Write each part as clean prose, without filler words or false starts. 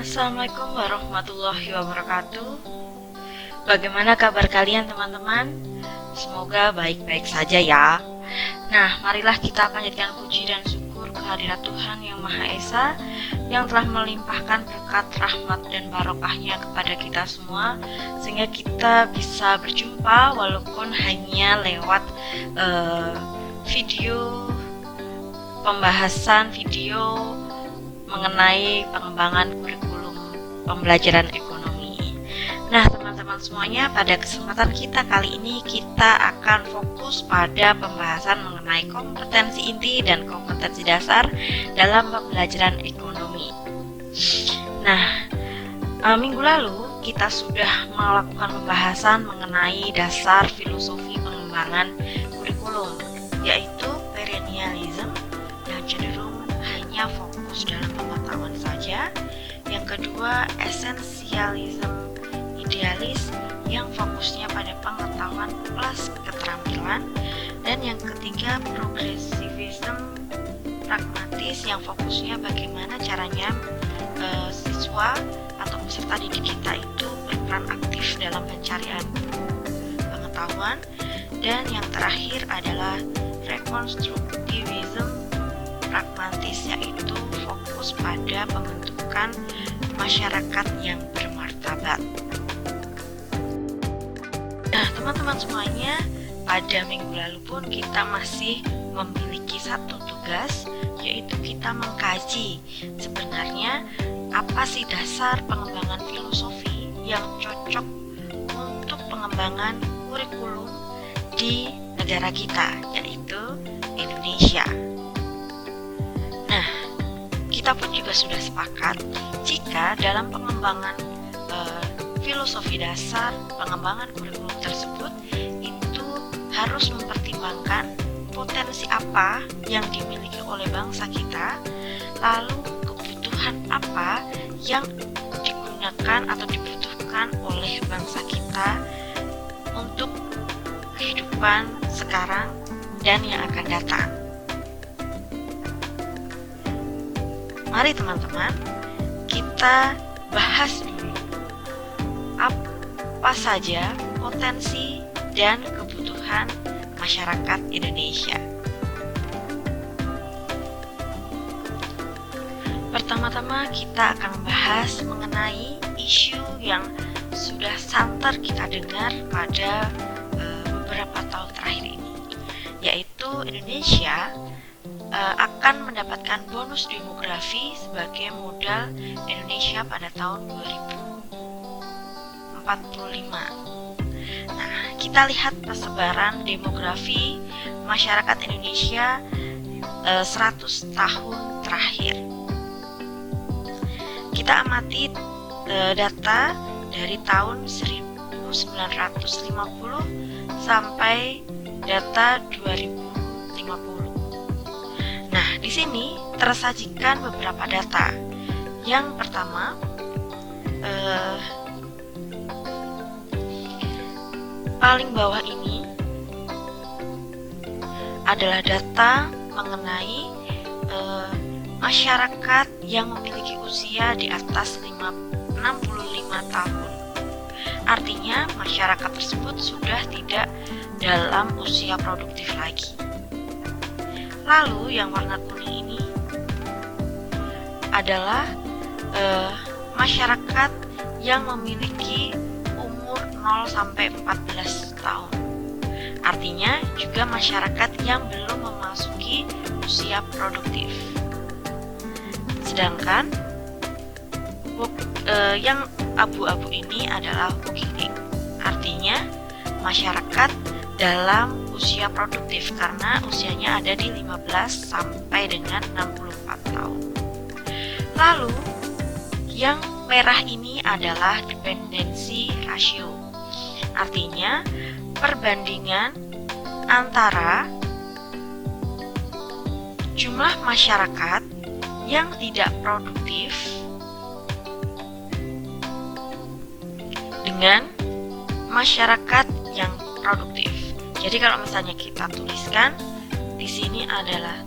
Assalamualaikum warahmatullahi wabarakatuh. Bagaimana kabar kalian teman-teman? Semoga baik-baik saja ya. Nah, marilah kita panjatkan puji dan syukur kehadirat Tuhan Yang Maha Esa yang telah melimpahkan berkat, rahmat, dan barokahnya kepada kita semua, sehingga kita bisa berjumpa walaupun hanya lewat video pembahasan video mengenai pengembangan kurikulum pembelajaran ekonomi. Nah, teman-teman semuanya, pada kesempatan kita kali ini kita akan fokus pada pembahasan mengenai kompetensi inti dan kompetensi dasar dalam pembelajaran ekonomi. Nah, minggu lalu kita sudah melakukan pembahasan mengenai dasar filosofi pengembangan kurikulum, yaitu perennialism yang cenderung hanya fokus dalam pengetahuan saja. Yang kedua, esensialism idealis yang fokusnya pada pengetahuan plus keterampilan. Dan yang ketiga, progressivism pragmatis yang fokusnya bagaimana caranya siswa atau peserta didik kita itu berperan aktif dalam pencarian pengetahuan. Dan yang terakhir adalah rekonstruktivism pragmatis, yaitu fokus pada pembentukan masyarakat yang bermartabat. Nah, teman-teman semuanya, pada minggu lalu pun kita masih memiliki satu tugas, yaitu kita mengkaji sebenarnya apa sih dasar pengembangan filosofi yang cocok untuk pengembangan kurikulum di negara kita, yaitu Indonesia. Nah, kita pun juga sudah sepakat jika dalam pengembangan filosofi dasar pengembangan kurikulum tersebut itu harus mempertimbangkan potensi apa yang dimiliki oleh bangsa kita, lalu kebutuhan apa yang digunakan atau dibutuhkan oleh bangsa kita untuk kehidupan sekarang dan yang akan datang. Mari teman-teman, kita bahas dulu apa saja potensi dan kebutuhan masyarakat Indonesia. Pertama-tama kita akan membahas mengenai isu yang sudah santer kita dengar pada beberapa tahun terakhir ini, yaitu Indonesia akan mendapatkan bonus demografi sebagai modal Indonesia pada tahun 2045. Nah, kita lihat persebaran demografi masyarakat Indonesia 100 tahun terakhir. Kita amati data dari tahun 1950 sampai data 2050. Nah, di sini tersajikan beberapa data. Yang pertama, paling bawah ini adalah data mengenai masyarakat yang memiliki usia di atas 65 tahun. Artinya masyarakat tersebut sudah tidak dalam usia produktif lagi. Lalu yang warna kuning ini adalah masyarakat yang memiliki umur 0 sampai 14 tahun. Artinya juga masyarakat yang belum memasuki usia produktif. Sedangkan yang abu-abu ini adalah working age. Artinya masyarakat dalam usia produktif karena usianya ada di 15 sampai dengan 64 tahun. Lalu yang merah ini adalah dependency ratio. Artinya perbandingan antara jumlah masyarakat yang tidak produktif dengan masyarakat yang produktif. Jadi kalau misalnya kita tuliskan di sini adalah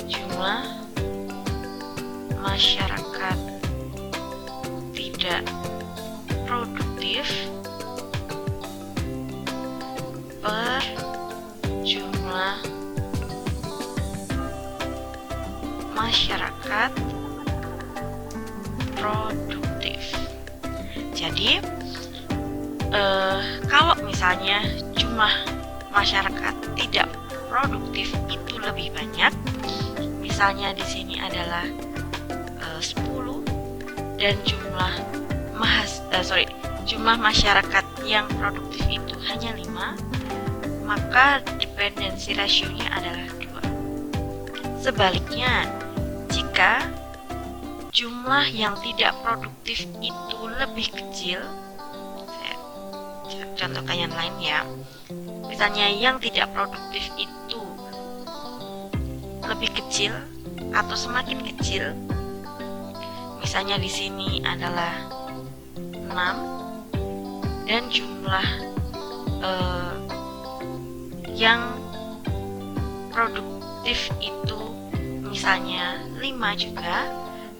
jumlah masyarakat tidak produktif per jumlah masyarakat produktif. Jadi kalau misalnya jumlah masyarakat tidak produktif itu lebih banyak, misalnya di sini adalah 10 dan jumlah masyarakat yang produktif itu hanya 5, maka dependency ratio-nya adalah 2. Sebaliknya, jika jumlah yang tidak produktif itu lebih kecil, saya contohkan yang lain ya. Misalnya yang tidak produktif itu lebih kecil atau semakin kecil, misalnya di sini adalah 6 dan jumlah yang produktif itu misalnya 5 juga,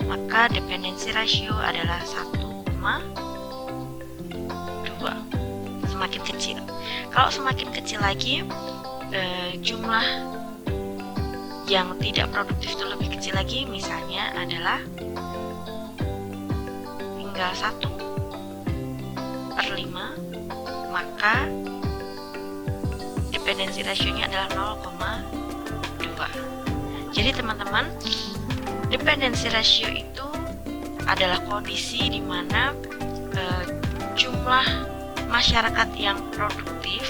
maka dependency ratio adalah 1,2, semakin kecil. Kalau semakin kecil lagi, jumlah yang tidak produktif itu lebih kecil lagi, misalnya adalah tinggal 1/5, maka dependency ratio-nya adalah 0,2. Jadi teman-teman, dependency ratio itu adalah kondisi di mana jumlah masyarakat yang produktif,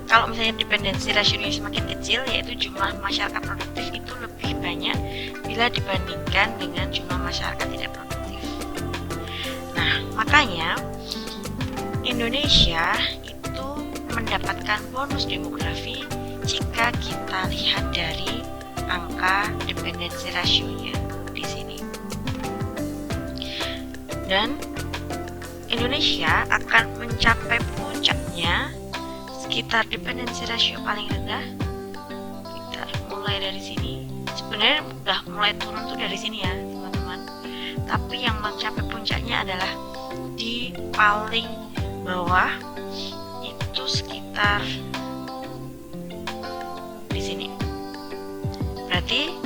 kalau misalnya dependency ratio-nya semakin kecil, yaitu jumlah masyarakat produktif itu lebih banyak bila dibandingkan dengan jumlah masyarakat tidak produktif. Nah, makanya Indonesia itu mendapatkan bonus demografi jika kita lihat dari angka dependency ratio-nya di sini. Dan Indonesia akan mencapai puncaknya sekitar dependency ratio paling rendah. Kita mulai dari sini. Sebenarnya udah mulai turun tuh dari sini ya, teman-teman. Tapi yang mencapai puncaknya adalah di paling bawah, itu sekitar di sini. Berarti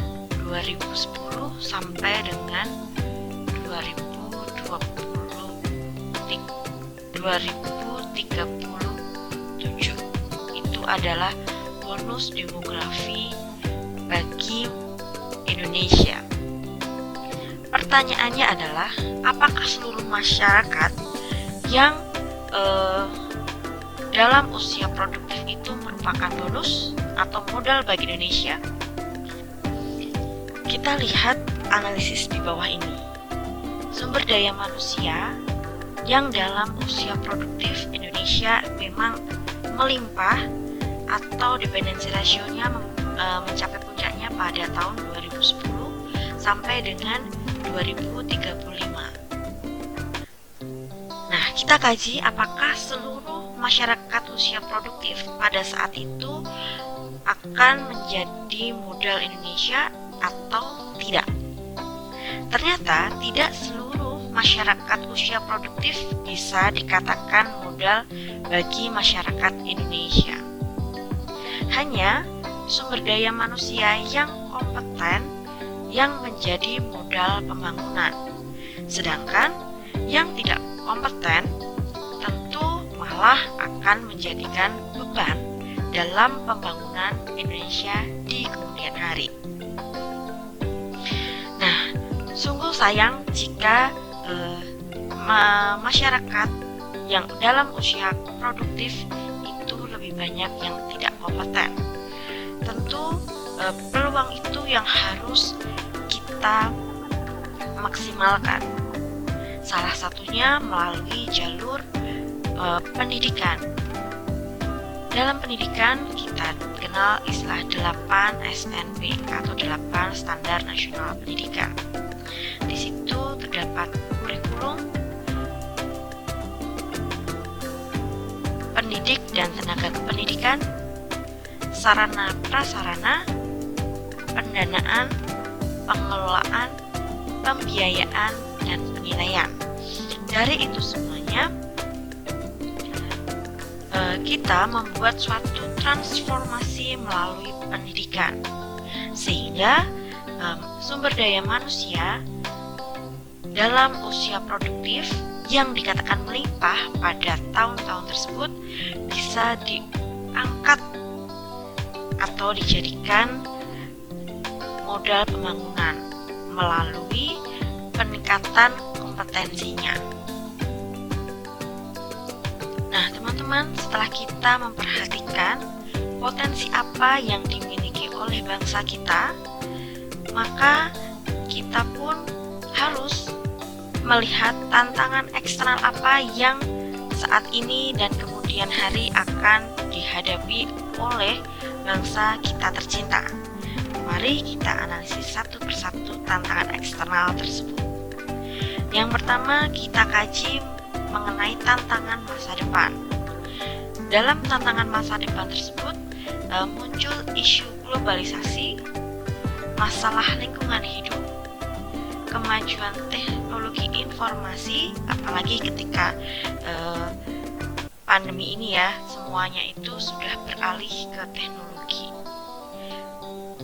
2010 sampai dengan 2037 itu adalah bonus demografi bagi Indonesia. Pertanyaannya adalah, apakah seluruh masyarakat yang dalam usia produktif itu merupakan bonus atau modal bagi Indonesia? Kita lihat analisis di bawah ini. Sumber daya manusia yang dalam usia produktif Indonesia memang melimpah atau dependency ratio-nya mencapai puncaknya pada tahun 2010 sampai dengan 2035. Nah, kita kaji apakah seluruh masyarakat usia produktif pada saat itu akan menjadi modal Indonesia atau tidak. Ternyata tidak seluruh masyarakat usia produktif bisa dikatakan modal bagi masyarakat Indonesia. Hanya sumber daya manusia yang kompeten yang menjadi modal pembangunan. Sedangkan yang tidak kompeten tentu malah akan menjadikan beban dalam pembangunan Indonesia di kemudian hari. Nah, sungguh sayang jika masyarakat yang dalam usia produktif itu lebih banyak yang tidak kompeten. Tentu peluang itu yang harus kita maksimalkan. Salah satunya melalui jalur pendidikan. Dalam pendidikan kita kenal istilah 8 SNP atau 8 Standar Nasional Pendidikan. Di situ terdapat kurikulum, pendidik dan tenaga kependidikan, sarana prasarana, pendanaan, pengelolaan, pembiayaan, dan penilaian. Dari itu semuanya, kita membuat suatu transformasi melalui pendidikan, sehingga sumber daya manusia dalam usia produktif yang dikatakan melimpah pada tahun-tahun tersebut bisa diangkat atau dijadikan modal pembangunan melalui peningkatan kompetensinya. Nah, teman-teman, setelah kita memperhatikan potensi apa yang dimiliki oleh bangsa kita, maka kita pun harus melihat tantangan eksternal apa yang saat ini dan kemudian hari akan dihadapi oleh bangsa kita tercinta. Mari kita analisis satu persatu tantangan eksternal tersebut. Yang pertama, kita kaji mengenai tantangan masa depan. Dalam tantangan masa depan tersebut muncul isu globalisasi, masalah lingkungan hidup, kemajuan teknologi informasi, apalagi ketika pandemi ini ya, semuanya itu sudah beralih ke teknologi.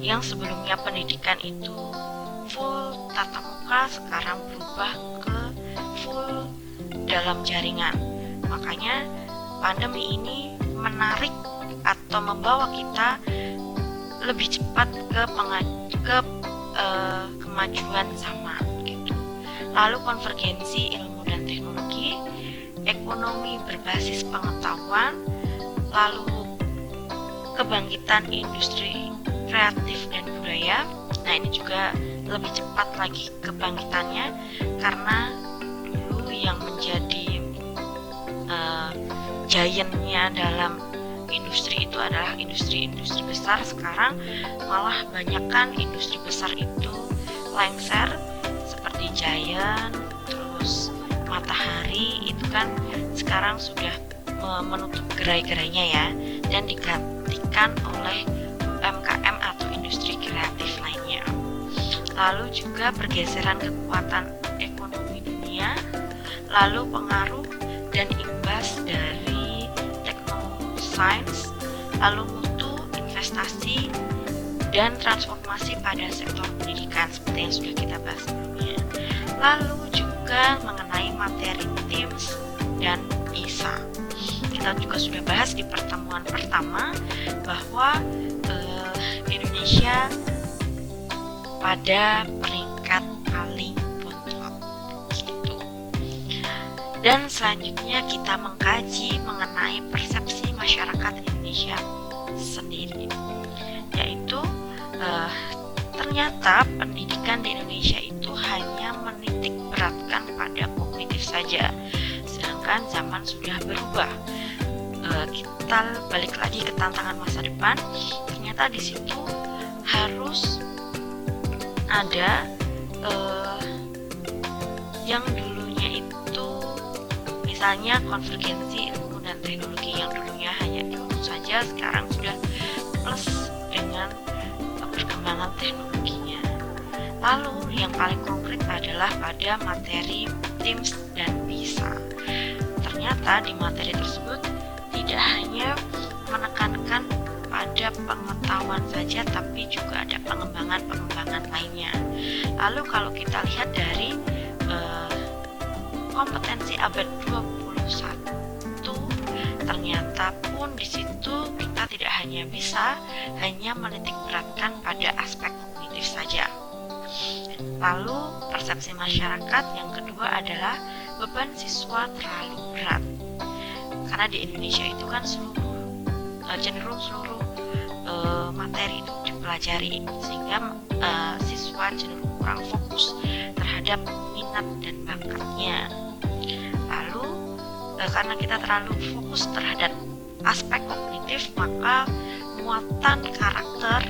Yang sebelumnya pendidikan itu full tatap muka, sekarang berubah ke full dalam jaringan. Makanya pandemi ini menarik atau membawa kita lebih cepat ke kemajuan zaman gitu. Lalu konvergensi ilmu dan teknologi, ekonomi berbasis pengetahuan, lalu kebangkitan industri kreatif dan budaya. Nah, ini juga lebih cepat lagi kebangkitannya karena dulu yang menjadi giant-nya dalam industri itu adalah industri-industri besar. Sekarang malah banyakkan industri besar itu lengser, seperti Giant, terus Matahari itu kan sekarang sudah menutup gerai-gerainya ya, dan digantikan oleh UMKM atau industri kreatif lainnya. Lalu juga pergeseran kekuatan ekonomi dunia, lalu pengaruh dan imbas dari teknologi sains, lalu mutu, investasi, dan transformasi pada sektor pendidikan seperti yang sudah kita bahas sebelumnya. Lalu juga mengenai materi TIMSS dan PISA. Kita juga sudah bahas di pertemuan pertama bahwa Indonesia pada peringkat paling bontot gitu. Dan selanjutnya kita mengkaji mengenai persepsi masyarakat Indonesia sendiri, yaitu ternyata pendidikan di Indonesia itu hanya menitik beratkan pada kognitif saja, sedangkan zaman sudah berubah. Kita balik lagi ke tantangan masa depan. Ternyata di situ harus ada yang dulunya itu misalnya konvergensi ilmu dan teknologi, yang dulunya hanya ilmu saja sekarang sudah plus dengan perkembangan teknologinya. Lalu yang paling konkret adalah pada materi TIMSS dan PISA. Ternyata di materi tersebut tidak hanya menekankan pada pengetahuan saja, tapi juga ada pengembangan lainnya. Lalu kalau kita lihat dari kompetensi abad 21, ternyata pun di situ kita tidak hanya bisa menitik beratkan pada aspek kognitif saja. Lalu persepsi masyarakat yang kedua adalah beban siswa terlalu berat. Karena di Indonesia itu kan cenderung seluruh materi itu dipelajari, sehingga siswa cenderung kurang fokus terhadap minat dan bakatnya. Lalu karena kita terlalu fokus terhadap aspek kognitif, maka muatan karakter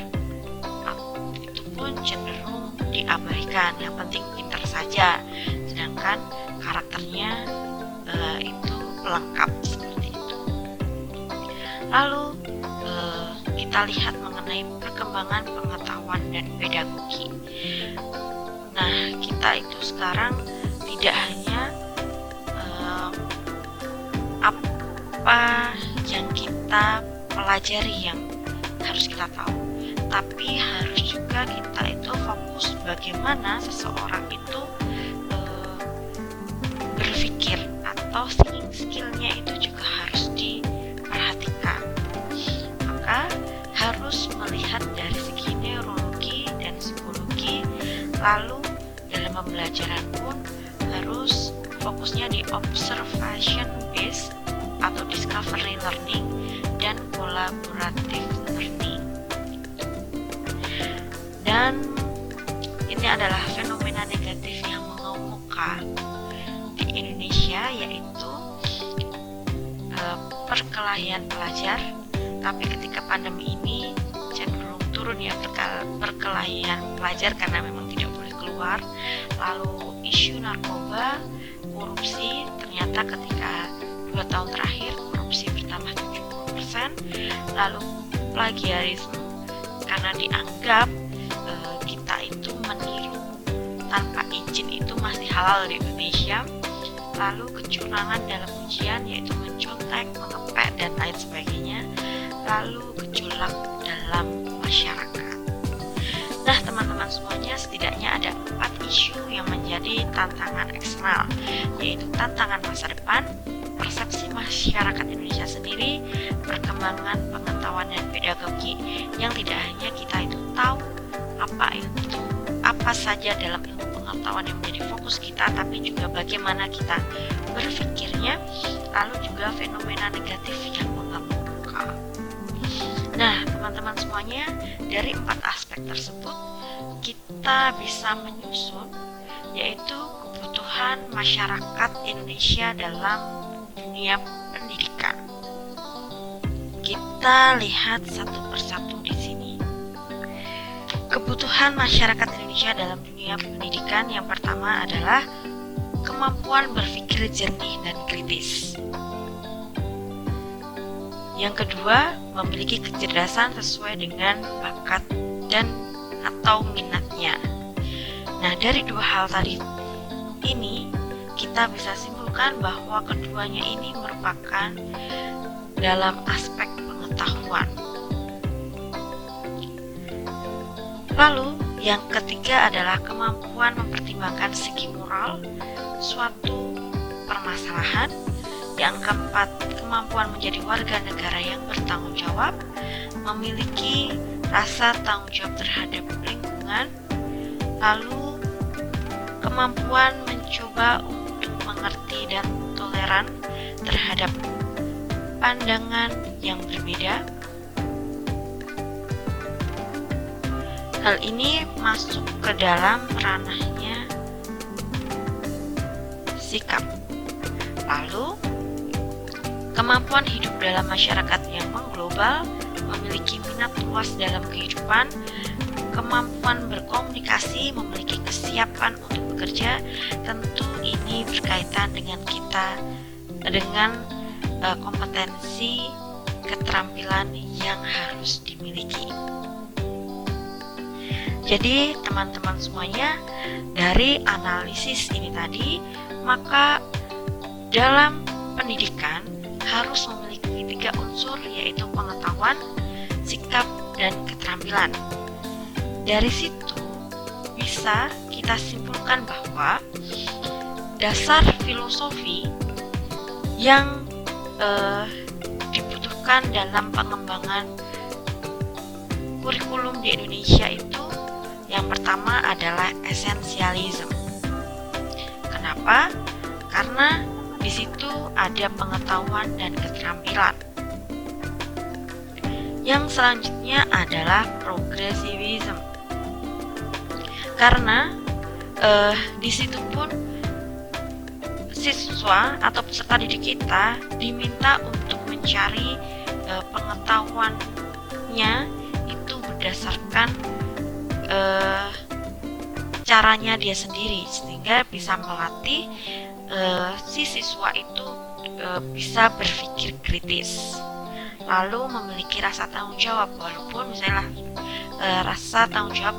itu pun cenderung diabaikan. Yang penting pintar saja, sedangkan karakternya itu pelengkap seperti itu. Lalu kita lihat mengenai perkembangan pengetahuan dan pedagogi. Nah, kita itu sekarang tidak hanya apa yang kita pelajari yang harus kita tahu, tapi harus juga kita itu fokus bagaimana seseorang itu berpikir atau thinking skillnya itu juga harus diperhatikan. Maka harus melihat dari segi neurologi dan psikologi. Lalu dalam pembelajaran pun harus fokusnya di observation based atau discovery learning dan collaborative learning. Dan ini adalah fenomena negatif yang mengemuka di Indonesia, yaitu perkelahian pelajar. Tapi ketika pandemi ini cenderung turun ya perkelahian pelajar karena memang tidak boleh keluar. Lalu isu narkoba, korupsi, ternyata ketika 2 tahun terakhir korupsi bertambah 70%. Lalu plagiarisme karena dianggap kita itu meniru tanpa izin itu masih halal di Indonesia. Lalu kecurangan dalam ujian, yaitu mencontek, mengepek, dan lain sebagainya. Lalu gejolak dalam masyarakat. Nah, teman-teman semuanya, setidaknya ada 4 isu yang menjadi tantangan eksternal, yaitu tantangan masa depan, persepsi masyarakat Indonesia sendiri, perkembangan pengetahuan dan pedagogi yang tidak hanya kita itu tahu apa saja dalam ilmu pengetahuan yang menjadi fokus kita, tapi juga bagaimana kita berpikirnya, lalu juga fenomena negatif yang mengemuka. Nah, teman-teman semuanya, dari 4 aspek tersebut kita bisa menyusun, yaitu kebutuhan masyarakat Indonesia dalam dunia pendidikan. Kita lihat satu persatu di sini. Kebutuhan masyarakat Indonesia dalam dunia pendidikan yang pertama adalah kemampuan berpikir jernih dan kritis. Yang kedua, memiliki kecerdasan sesuai dengan bakat dan atau minatnya. Nah, dari 2 hal tadi ini kita bisa simpulkan bahwa keduanya ini merupakan dalam aspek pengetahuan. Lalu yang ketiga adalah kemampuan mempertimbangkan segi moral suatu permasalahan. Yang keempat, kemampuan menjadi warga negara yang bertanggung jawab, memiliki rasa tanggung jawab terhadap lingkungan. Lalu kemampuan mencoba untuk mengerti dan toleran terhadap pandangan yang berbeda. Hal ini masuk ke dalam ranahnya sikap. Lalu, kemampuan hidup dalam masyarakat yang mengglobal, memiliki minat luas dalam kehidupan, kemampuan berkomunikasi, memiliki kesiapan untuk bekerja. Tentu ini berkaitan dengan kompetensi, keterampilan yang harus dimiliki. Jadi teman-teman semuanya, dari analisis ini tadi, maka dalam pendidikan harus memiliki 3 unsur, yaitu pengetahuan, sikap, dan keterampilan. Dari situ bisa kita simpulkan bahwa dasar filosofi yang dibutuhkan dalam pengembangan kurikulum di Indonesia itu yang pertama adalah esensialisme. Kenapa? Karena di situ ada pengetahuan dan keterampilan. Yang selanjutnya adalah progressivism. Karena di situ pun siswa atau peserta didik kita diminta untuk mencari pengetahuannya itu berdasarkan caranya dia sendiri, sehingga bisa melatih si siswa itu bisa berpikir kritis, lalu memiliki rasa tanggung jawab. Walaupun misalnya rasa tanggung jawab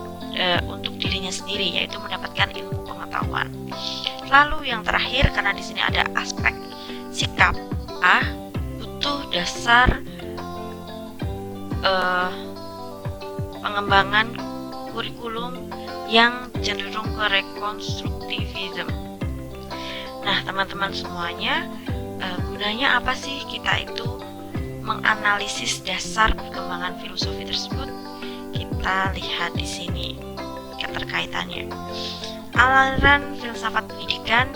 untuk dirinya sendiri, yaitu mendapatkan ilmu pengetahuan. Lalu yang terakhir, karena di sini ada aspek sikap, butuh dasar pengembangan kurikulum yang cenderung ke rekonstruktivisme. Nah, teman-teman semuanya, gunanya apa sih kita itu menganalisis dasar perkembangan filosofi tersebut? Kita lihat di sini keterkaitannya. Aliran filsafat pendidikan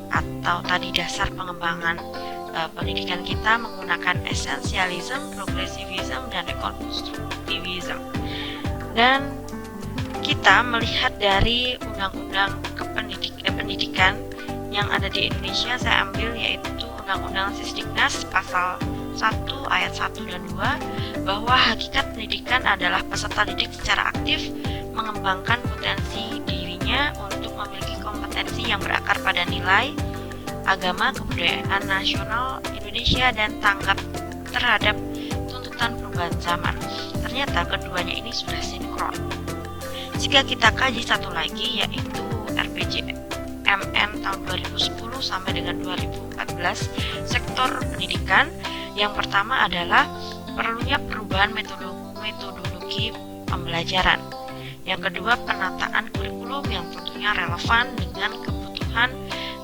atau tadi dasar pengembangan pendidikan kita menggunakan esensialisme, progresivisme, dan rekonstruktivisme. Dan kita melihat dari undang-undang pendidikan yang ada di Indonesia, saya ambil yaitu Undang-Undang Sisdiknas pasal 1 ayat 1 dan 2, bahwa hakikat pendidikan adalah peserta didik secara aktif mengembangkan potensi dirinya untuk memiliki kompetensi yang berakar pada nilai, agama, kebudayaan nasional Indonesia, dan tanggap terhadap tuntutan perubahan zaman. Ternyata keduanya ini sudah sinkron. Jika kita kaji satu lagi, yaitu RPJMN tahun 2010 sampai dengan 2014, sektor pendidikan, yang pertama adalah perlunya perubahan metodologi pembelajaran. Yang kedua, penataan kurikulum yang tentunya relevan dengan kebutuhan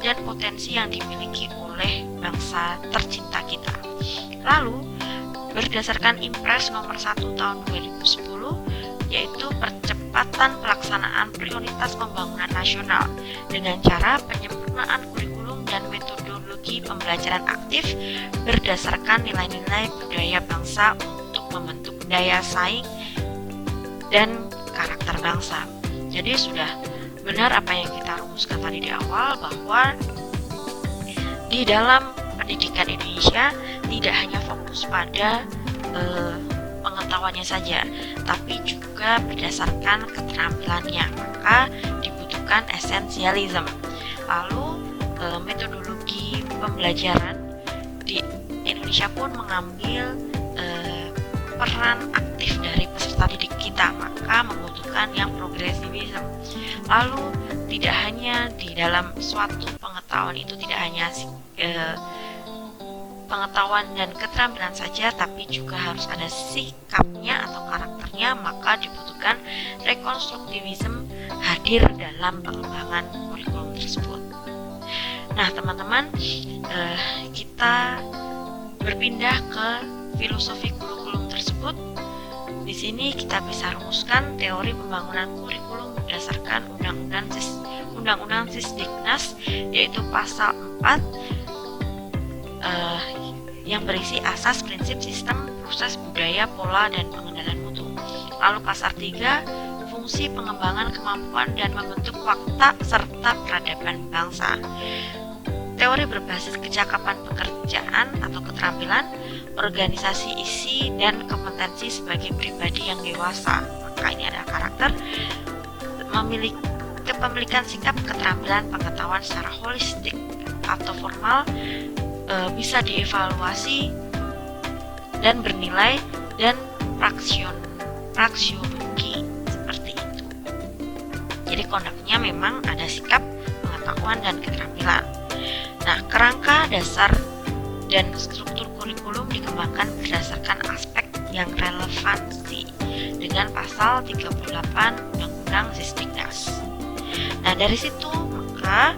dan potensi yang dimiliki oleh bangsa tercinta kita. Lalu, berdasarkan Impres nomor 1 tahun 2010, yaitu percepatan pelaksanaan prioritas pembangunan nasional dengan cara penyempurnaan kurikulum dan metodologi pembelajaran aktif berdasarkan nilai-nilai budaya bangsa untuk membentuk daya saing dan karakter bangsa. Jadi sudah benar apa yang kita rumuskan tadi di awal, bahwa di dalam pendidikan Indonesia tidak hanya fokus pada pengetahuannya saja, tapi juga berdasarkan keterampilannya, maka dibutuhkan esensialisme. Lalu metodologi pembelajaran di Indonesia pun mengambil peran aktif dari peserta didik kita, maka membutuhkan yang progresivisme. Lalu tidak hanya di dalam suatu pengetahuan itu tidak hanya pengetahuan dan keterampilan saja, tapi juga harus ada sikapnya atau karakternya, maka dibutuhkan rekonstruktivisme hadir dalam pengembangan kurikulum tersebut. Nah, teman-teman, kita berpindah ke filosofi kurikulum tersebut. Di sini kita bisa rumuskan teori pembangunan kurikulum berdasarkan Undang-Undang Sisdiknas, yaitu pasal 4 yang berisi asas, prinsip, sistem, proses, budaya, pola, dan pengendalian mutu. Lalu pasal 3, fungsi pengembangan kemampuan dan membentuk watak serta peradaban bangsa. Teori berbasis kecakapan pekerjaan atau keterampilan, organisasi, isi, dan kompetensi sebagai pribadi yang dewasa. Maka ini adalah karakter, kepemilikan sikap, keterampilan, pengetahuan secara holistik atau formal, bisa dievaluasi dan bernilai, dan praksiologi seperti itu. Jadi konsepnya memang ada sikap, pengetahuan, dan keterampilan. Nah, kerangka dasar dan struktur kurikulum dikembangkan berdasarkan aspek yang relevansi dengan pasal 38 Undang-Undang Sisdiknas. Nah, dari situ maka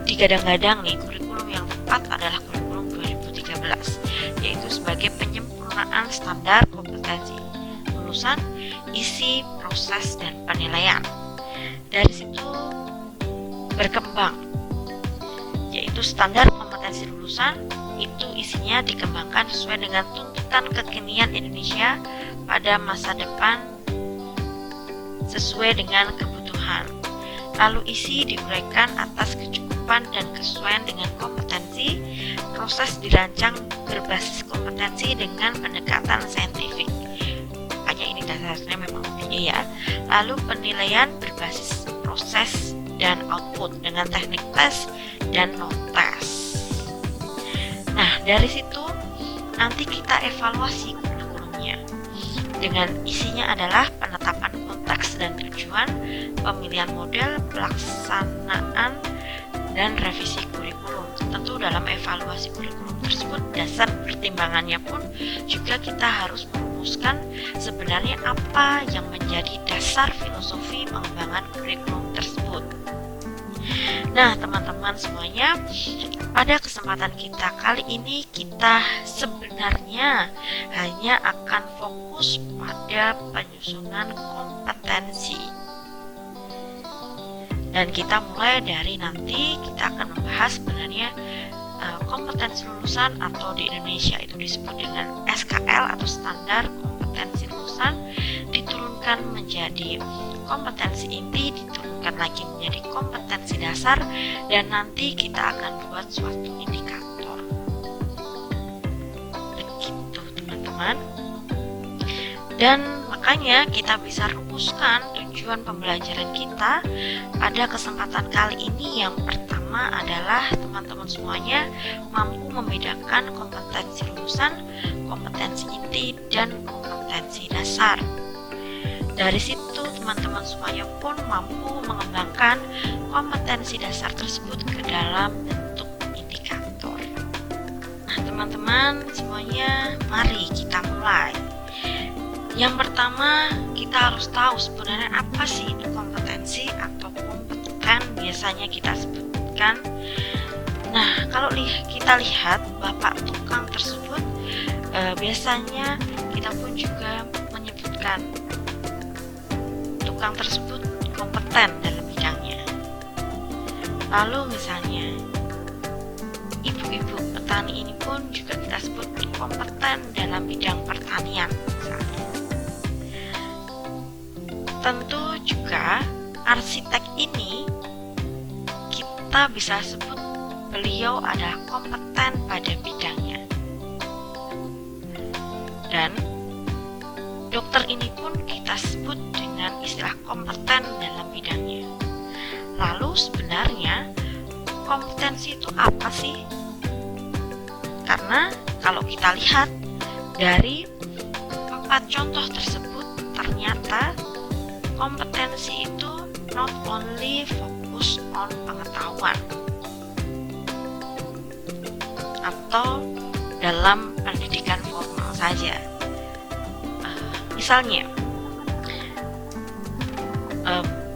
digadang-gadang nih kurikulum yang tepat adalah kurikulum 2013, yaitu sebagai penyempurnaan standar kompetensi lulusan, isi, proses, dan penilaian. Dari situ berkembang, yaitu standar kompetensi lulusan itu isinya dikembangkan sesuai dengan tuntutan kekinian Indonesia pada masa depan sesuai dengan kebutuhan. Lalu isi diuraikan atas kecukupan dan kesesuaian dengan kompetensi. Proses dirancang berbasis kompetensi dengan pendekatan saintifik. Makanya ini dasarnya memang tinggi ya. Lalu penilaian berbasis proses dan output dengan teknik tes dan non-tes. Nah, dari situ nanti kita evaluasi kurikulumnya. Dengan isinya adalah penetapan konteks dan tujuan, pemilihan model, pelaksanaan, dan revisi kurikulum. Tentu dalam evaluasi kurikulum tersebut, dasar pertimbangannya pun juga kita harus merumuskan sebenarnya apa yang menjadi dasar filosofi pengembangan kurikulum tersebut. Nah, teman-teman semuanya, pada kesempatan kita kali ini kita sebenarnya hanya akan fokus pada penyusunan kompetensi. Dan kita mulai dari nanti kita akan membahas sebenarnya kompetensi lulusan, atau di Indonesia itu disebut dengan SKL atau standar kompetensi lulusan, diturunkan menjadi kompetensi inti, diturunkan lagi menjadi kompetensi dasar, dan nanti kita akan buat suatu indikator. Begitu teman-teman. Dan makanya kita bisa rumuskan tujuan pembelajaran kita pada kesempatan kali ini. Yang pertama adalah teman-teman semuanya mampu membedakan kompetensi lulusan, kompetensi inti, dan kompetensi dasar. Dari situ teman-teman semuanya pun mampu mengembangkan kompetensi dasar tersebut ke dalam bentuk indikator. Nah teman-teman semuanya, mari kita mulai. Yang pertama, kita harus tahu sebenarnya apa sih itu kompetensi atau kompeten, biasanya kita sebutkan. Nah, kalau kita lihat Bapak tukang tersebut, biasanya kita pun juga menyebutkan tukang tersebut kompeten dalam bidangnya. Lalu misalnya, ibu-ibu petani ini pun juga kita sebut kompeten dalam bidang pertanian misalnya. Tentu juga arsitek ini kita bisa sebut beliau adalah kompeten pada bidangnya. Dan dokter ini pun kita sebut dengan istilah kompeten dalam bidangnya. Lalu sebenarnya kompetensi itu apa sih? Karena kalau kita lihat dari 4 contoh tersebut, ternyata kompetensi itu not only fokus on pengetahuan atau dalam pendidikan formal saja. Misalnya,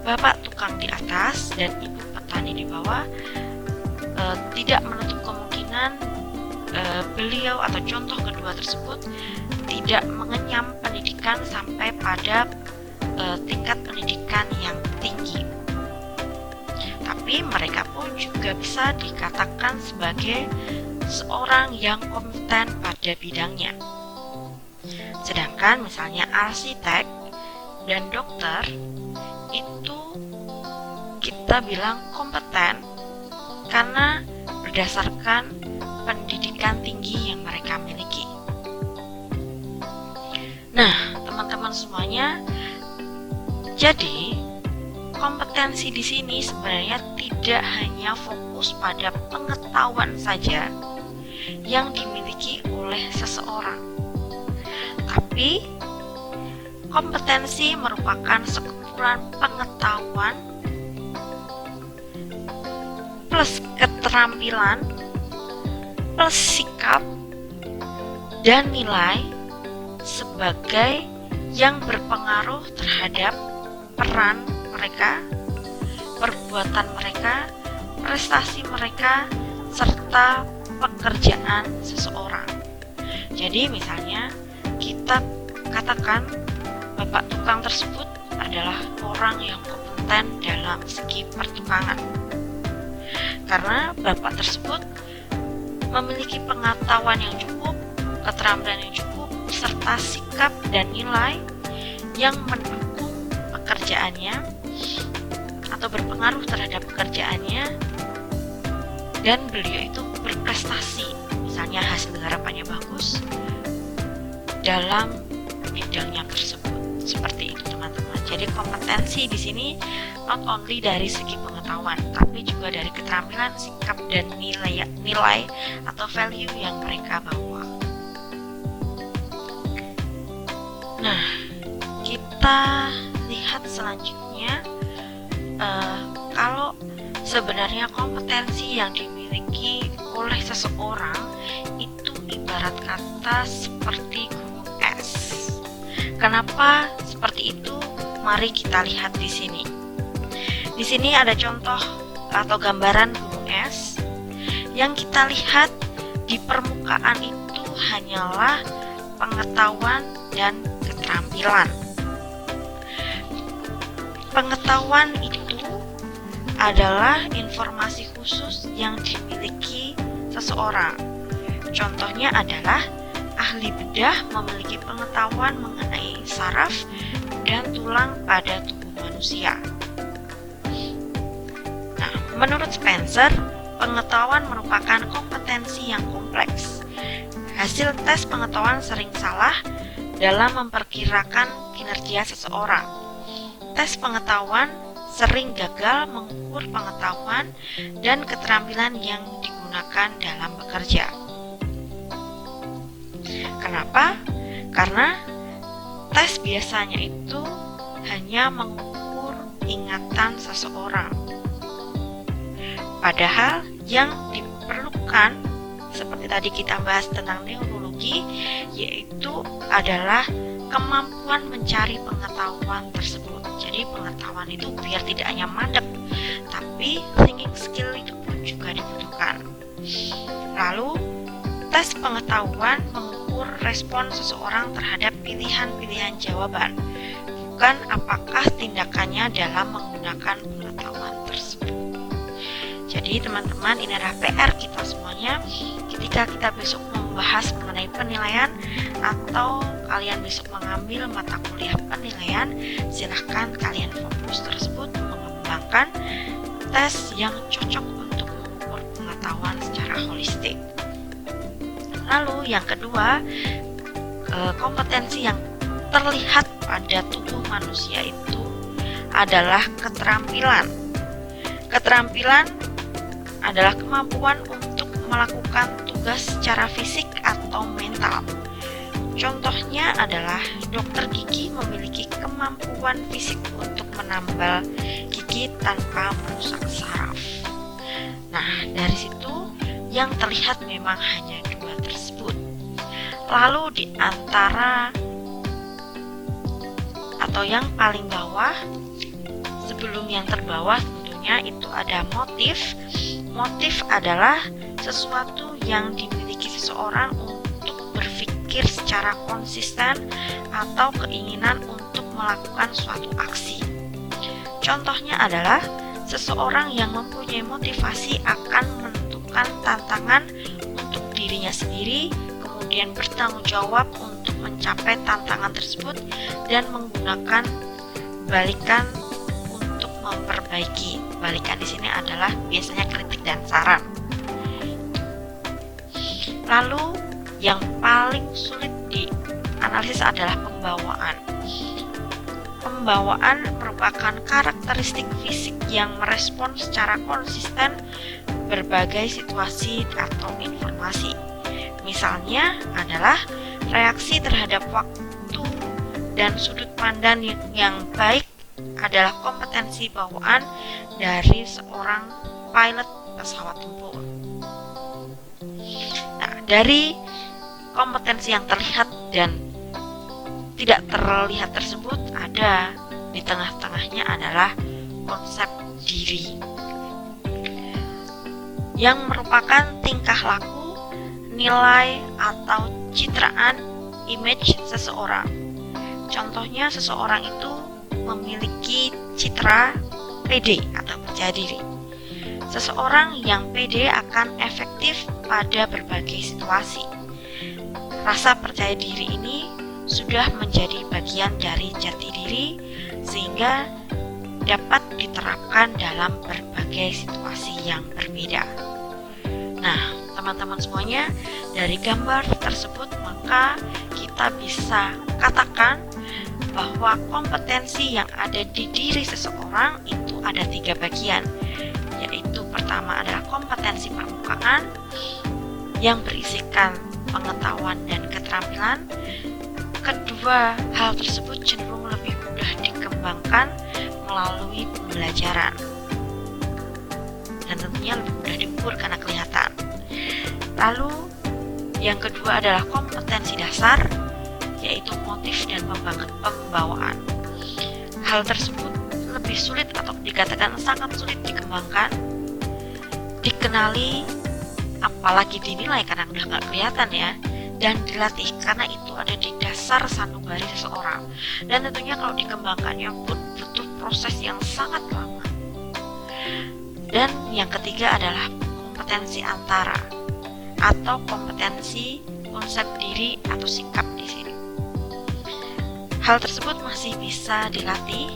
bapak tukang di atas dan ibu petani di bawah, tidak menutup kemungkinan beliau atau contoh kedua tersebut tidak mengenyam pendidikan sampai pada tingkat pendidikan yang tinggi. Tapi mereka pun juga bisa dikatakan sebagai seorang yang kompeten pada bidangnya. Sedangkan misalnya arsitek dan dokter itu kita bilang kompeten karena berdasarkan pendidikan tinggi yang mereka miliki. Nah, teman-teman semuanya, jadi kompetensi di sini sebenarnya tidak hanya fokus pada pengetahuan saja yang dimiliki oleh seseorang, tapi kompetensi merupakan sekumpulan pengetahuan plus keterampilan plus sikap dan nilai sebagai yang berpengaruh terhadap peran mereka, perbuatan mereka, prestasi mereka, serta pekerjaan seseorang. Jadi misalnya kita katakan bapak tukang tersebut adalah orang yang kompeten dalam segi pertukangan, karena bapak tersebut memiliki pengetahuan yang cukup, keterampilan yang cukup, serta sikap dan nilai yang mendukung pekerjaannya atau berpengaruh terhadap pekerjaannya, dan beliau itu berprestasi, misalnya hasil garapannya bagus dalam bidangnya tersebut. Seperti itu teman-teman. Jadi kompetensi di sini not only dari segi pengetahuan, tapi juga dari keterampilan, sikap, dan nilai atau value yang mereka bawa. Nah, kita lihat selanjutnya kalau sebenarnya kompetensi yang dimiliki oleh seseorang itu ibarat kata seperti gunung es. Kenapa seperti itu? Mari kita lihat di sini. Di sini ada contoh atau gambaran gunung es. Yang kita lihat di permukaan itu hanyalah pengetahuan dan keterampilan. Pengetahuan itu adalah informasi khusus yang dimiliki seseorang. Contohnya adalah ahli bedah memiliki pengetahuan mengenai saraf dan tulang pada tubuh manusia. Nah, menurut Spencer, pengetahuan merupakan kompetensi yang kompleks. Hasil tes pengetahuan sering salah dalam memperkirakan kinerja seseorang. Tes pengetahuan sering gagal mengukur pengetahuan dan keterampilan yang digunakan dalam bekerja. Kenapa? Karena tes biasanya itu hanya mengukur ingatan seseorang. Padahal yang diperlukan, seperti tadi kita bahas tentang neurologi, yaitu adalah kemampuan mencari pengetahuan tersebut. Jadi pengetahuan itu biar tidak hanya mandek, tapi thinking skill itu pun juga dibutuhkan. Lalu, tes pengetahuan mengukur respon seseorang terhadap pilihan-pilihan jawaban, bukan apakah tindakannya dalam menggunakan pengetahuan tersebut. Jadi teman-teman, ini adalah PR kita semuanya ketika kita besok membahas mengenai penilaian atau kalian besok mengambil mata kuliah penilaian, silahkan kalian fokus tersebut mengembangkan tes yang cocok untuk mengukur pengetahuan secara holistik. Lalu yang kedua, kompetensi yang terlihat pada tubuh manusia itu adalah keterampilan. Keterampilan adalah kemampuan untuk melakukan tugas secara fisik atau mental. Contohnya adalah dokter gigi memiliki kemampuan fisik untuk menambal gigi tanpa merusak saraf. Nah, dari situ yang terlihat memang hanya dua tersebut. Lalu di antara atau yang paling bawah, sebelum yang terbawah tentunya itu ada motif. Motif adalah sesuatu yang dimiliki seseorang untuk berpikir secara konsisten atau keinginan untuk melakukan suatu aksi. Contohnya adalah seseorang yang mempunyai motivasi akan menentukan tantangan untuk dirinya sendiri, kemudian bertanggung jawab untuk mencapai tantangan tersebut dan menggunakan balikan untuk memperbaiki. Balikan di sini adalah biasanya kritik dan saran. Lalu yang paling sulit dianalisis adalah pembawaan. Pembawaan merupakan karakteristik fisik yang merespon secara konsisten berbagai situasi atau informasi. Misalnya adalah reaksi terhadap waktu dan sudut pandang yang baik adalah kompetensi bawaan dari seorang pilot pesawat tempur. Nah, dari kompetensi yang terlihat dan tidak terlihat tersebut, ada di tengah-tengahnya adalah konsep diri yang merupakan tingkah laku, nilai atau citraan image seseorang. Contohnya seseorang itu memiliki citra pede atau percaya diri. Seseorang yang pede akan efektif pada berbagai situasi. Rasa percaya diri ini sudah menjadi bagian dari jati diri sehingga dapat diterapkan dalam berbagai situasi yang berbeda. Nah, teman-teman semuanya, dari gambar tersebut maka kita bisa katakan bahwa kompetensi yang ada di diri seseorang itu ada 3 bagian, yaitu pertama adalah kompetensi permukaan yang berisikan pengetahuan dan keterampilan. Kedua, hal tersebut cenderung lebih mudah dikembangkan dikembangkan melalui pembelajaran. Dan tentunya lebih mudah diukur karena kelihatan. Lalu yang kedua adalah kompetensi dasar, yaitu motif dan pembawaan. Hal tersebut lebih sulit atau dikatakan sangat sulit dikembangkan, dikenali, apalagi dinilai karena udah nggak kelihatan ya, dan dilatih karena itu ada di dasar sanubari seseorang. Dan tentunya kalau dikembangkannya pun butuh proses yang sangat lama. Dan yang ketiga adalah kompetensi antara atau kompetensi konsep diri atau sikap di sini. Hal tersebut masih bisa dilatih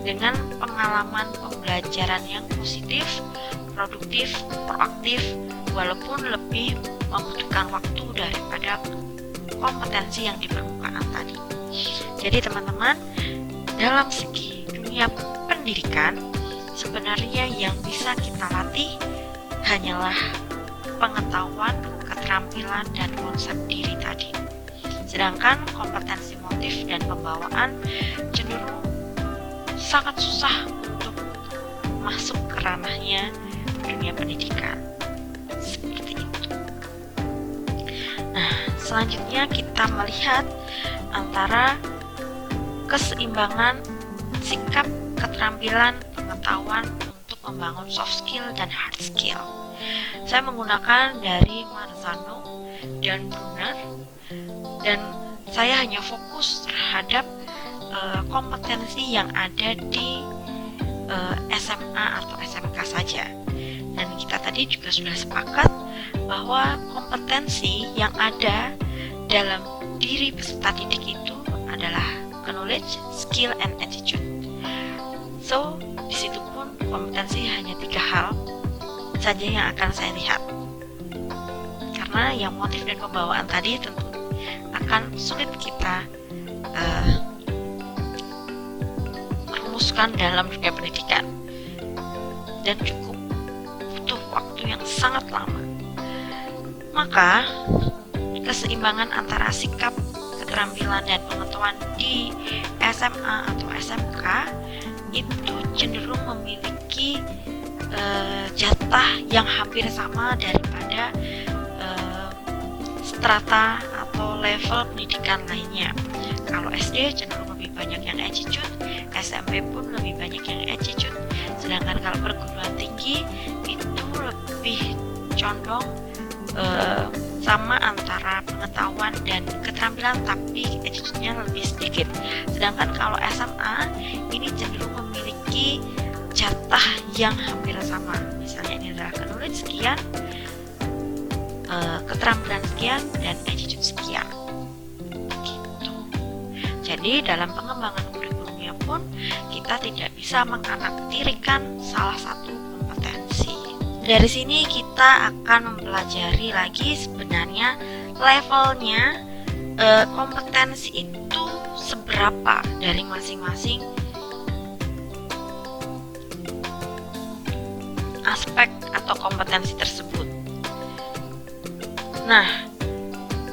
dengan pengalaman pembelajaran yang positif, produktif, proaktif, walaupun lebih membutuhkan waktu daripada kompetensi yang di permukaan tadi. Jadi teman-teman, dalam segi dunia pendidikan, sebenarnya yang bisa kita latih hanyalah pengetahuan, keterampilan, dan konsep diri tadi. Sedangkan kompetensi motif dan pembawaan cenderung sangat susah untuk masuk ke ranahnya dunia pendidikan. Seperti itu. Nah, selanjutnya kita melihat antara keseimbangan sikap, keterampilan, pengetahuan untuk membangun soft skill dan hard skill. Saya menggunakan dari Marzano dan Brunner, dan saya hanya fokus terhadap kompetensi yang ada di SMA atau SMK saja. Dan kita tadi juga sudah sepakat bahwa kompetensi yang ada dalam diri peserta didik itu adalah knowledge, skill, and attitude. So, di situ pun kompetensi hanya 3 hal saja yang akan saya lihat. Karena yang motif dan pembawaan tadi tentu akan sulit kita rumuskan dalam dunia pendidikan dan cukup butuh waktu yang sangat lama. Maka keseimbangan antara sikap, keterampilan, dan pengetahuan di SMA atau SMK itu cenderung memiliki jatah yang hampir sama daripada strata atau level pendidikan lainnya. Kalau SD cenderung lebih banyak yang attitude, SMP pun lebih banyak yang attitude, sedangkan kalau perguruan tinggi itu lebih condong sama antara pengetahuan dan keterampilan, tapi attitude-nya lebih sedikit. Sedangkan kalau SMA ini cenderung memiliki jatah yang hampir sama. Misalnya ini adalah knowledge sekian, keterampilan sekian, dan attitude sekian. Gitu. Jadi dalam pengembangan kurikulumnya pun kita tidak bisa menganaktirikan salah satu kompetensi. Dari sini kita akan mempelajari lagi sebenarnya levelnya kompetensi itu seberapa dari masing-masing aspek atau kompetensi tersebut. Nah,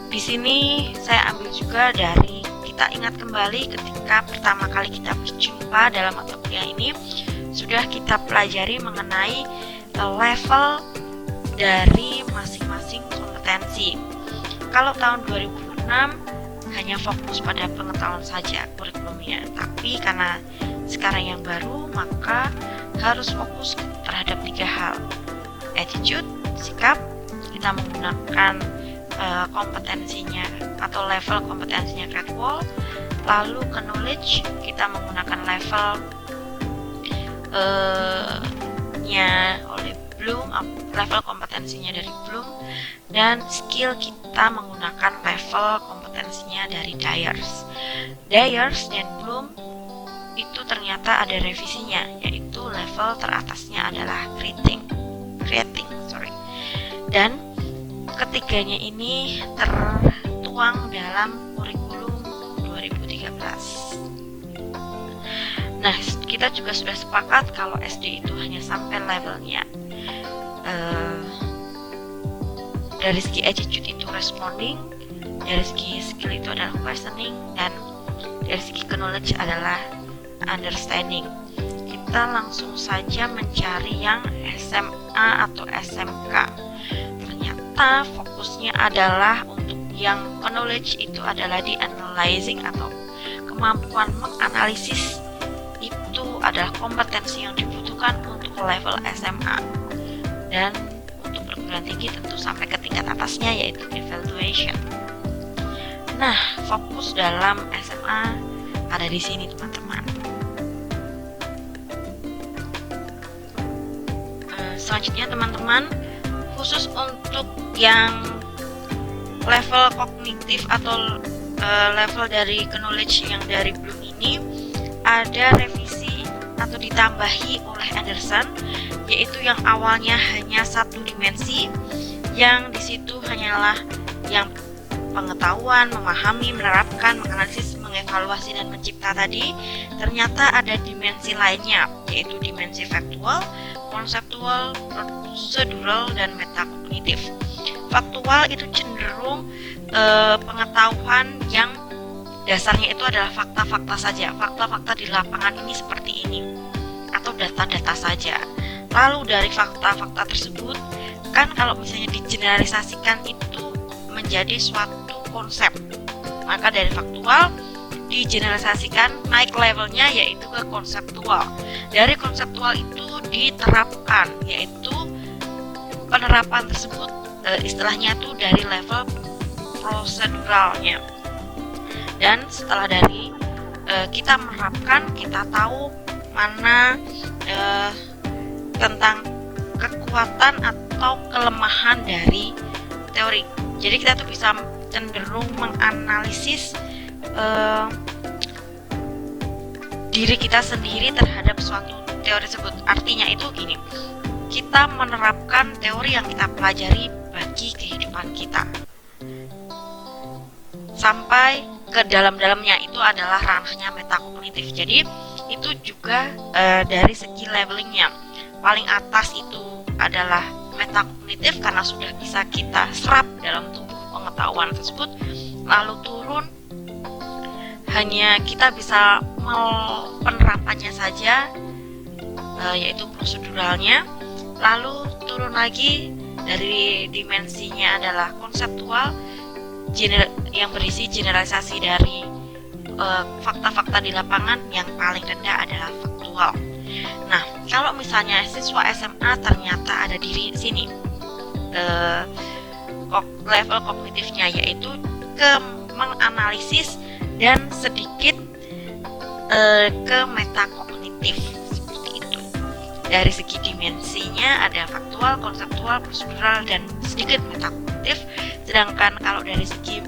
di sini saya ambil juga dari, kita ingat kembali ketika pertama kali kita berjumpa dalam mata kuliah ini, sudah kita pelajari mengenai level dari masing-masing kompetensi. Kalau tahun 2006 hanya fokus pada pengetahuan saja kurikulumnya, tapi karena sekarang yang baru maka harus fokus terhadap 3 hal: attitude, sikap, kita menggunakan kompetensinya atau level kompetensinya Cradwell. Lalu ke knowledge kita menggunakan level nya oleh Bloom, level kompetensinya dari Bloom, dan skill kita menggunakan level kompetensinya dari Dyers. Dyers dan Bloom itu ternyata ada revisinya, yaitu level teratasnya adalah creating. Dan ketiganya ini tertuang dalam kurikulum 2013. Nah, kita juga sudah sepakat kalau SD itu hanya sampai levelnya dari segi attitude itu responding, dari segi skill itu adalah questioning, dan dari segi knowledge adalah understanding. Kita langsung saja mencari yang SMA atau SMK. Ternyata fokusnya adalah untuk yang knowledge itu adalah di analyzing atau kemampuan menganalisis. Itu adalah kompetensi yang dibutuhkan untuk level SMA. Dan untuk perguruan tinggi tentu sampai ke tingkat atasnya yaitu evaluation. Nah, fokus dalam SMA ada di sini teman-teman. Selanjutnya teman-teman, khusus untuk yang level kognitif atau level dari knowledge yang dari Bloom ini ada revisi atau ditambahi oleh Anderson, yaitu yang awalnya hanya satu dimensi, yang disitu hanyalah yang pengetahuan, memahami, menerapkan, menganalisis, mengevaluasi, dan mencipta tadi. Ternyata ada dimensi lainnya, yaitu dimensi faktual, konseptual, prosedural, dan metakognitif. Faktual itu cenderung pengetahuan yang dasarnya itu adalah fakta-fakta saja. Fakta-fakta di lapangan ini seperti ini, atau data-data saja. Lalu dari fakta-fakta tersebut, kan kalau misalnya digeneralisasikan itu menjadi suatu konsep, maka dari faktual digeneralisasikan naik levelnya yaitu ke konseptual. Dari konseptual itu diterapkan, yaitu penerapan tersebut istilahnya itu dari level proseduralnya. Dan setelah dari kita menerapkan, kita tahu mana tentang kekuatan atau kelemahan dari teori. Jadi kita tuh bisa cenderung menganalisis diri kita sendiri terhadap suatu teori tersebut. Artinya itu gini, kita menerapkan teori yang kita pelajari bagi kehidupan kita sampai ke dalam-dalamnya, itu adalah ranahnya metakognitif. Jadi itu juga dari segi levelingnya, paling atas itu adalah metakognitif karena sudah bisa kita serap dalam tubuh pengetahuan tersebut. Lalu turun hanya kita bisa penerapannya saja, yaitu proseduralnya. Lalu turun lagi dari dimensinya adalah konseptual, yang berisi generalisasi dari fakta-fakta di lapangan. Yang paling rendah adalah faktual. Nah, kalau misalnya siswa SMA ternyata ada di sini level kognitifnya yaitu ke menganalisis dan sedikit ke metakognitif, seperti itu. Dari segi dimensinya ada faktual, konseptual, prosedural, dan sedikit metakognitif. Sedangkan kalau dari segi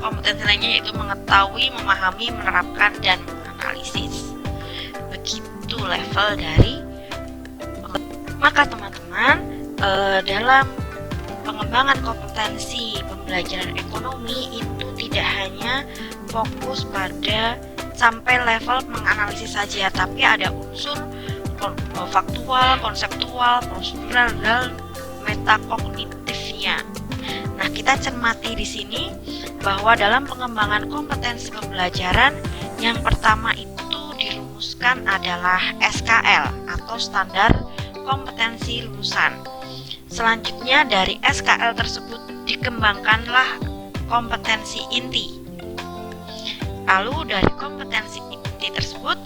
kompetensi lainnya yaitu mengetahui, memahami, menerapkan, dan menganalisis. Begitu level dari. Maka teman-teman, dalam pengembangan kompetensi pembelajaran ekonomi itu tidak hanya fokus pada sampai level menganalisis saja, tapi ada unsur faktual, konseptual, prosedural, dan metakognitifnya. Nah, kita cermati di sini bahwa dalam pengembangan kompetensi pembelajaran yang pertama itu dirumuskan adalah SKL atau standar kompetensi lulusan. Selanjutnya dari SKL tersebut dikembangkanlah kompetensi inti. Lalu dari kompetensi inti tersebut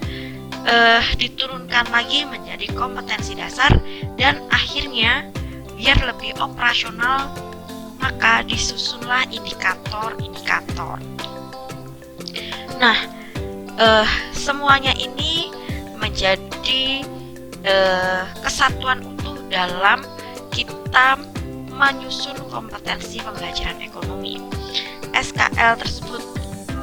diturunkan lagi menjadi kompetensi dasar, dan akhirnya biar lebih operasional maka disusunlah indikator-indikator. Nah, semuanya ini menjadi kesatuan utuh dalam kita menyusun kompetensi pembelajaran ekonomi. SKL tersebut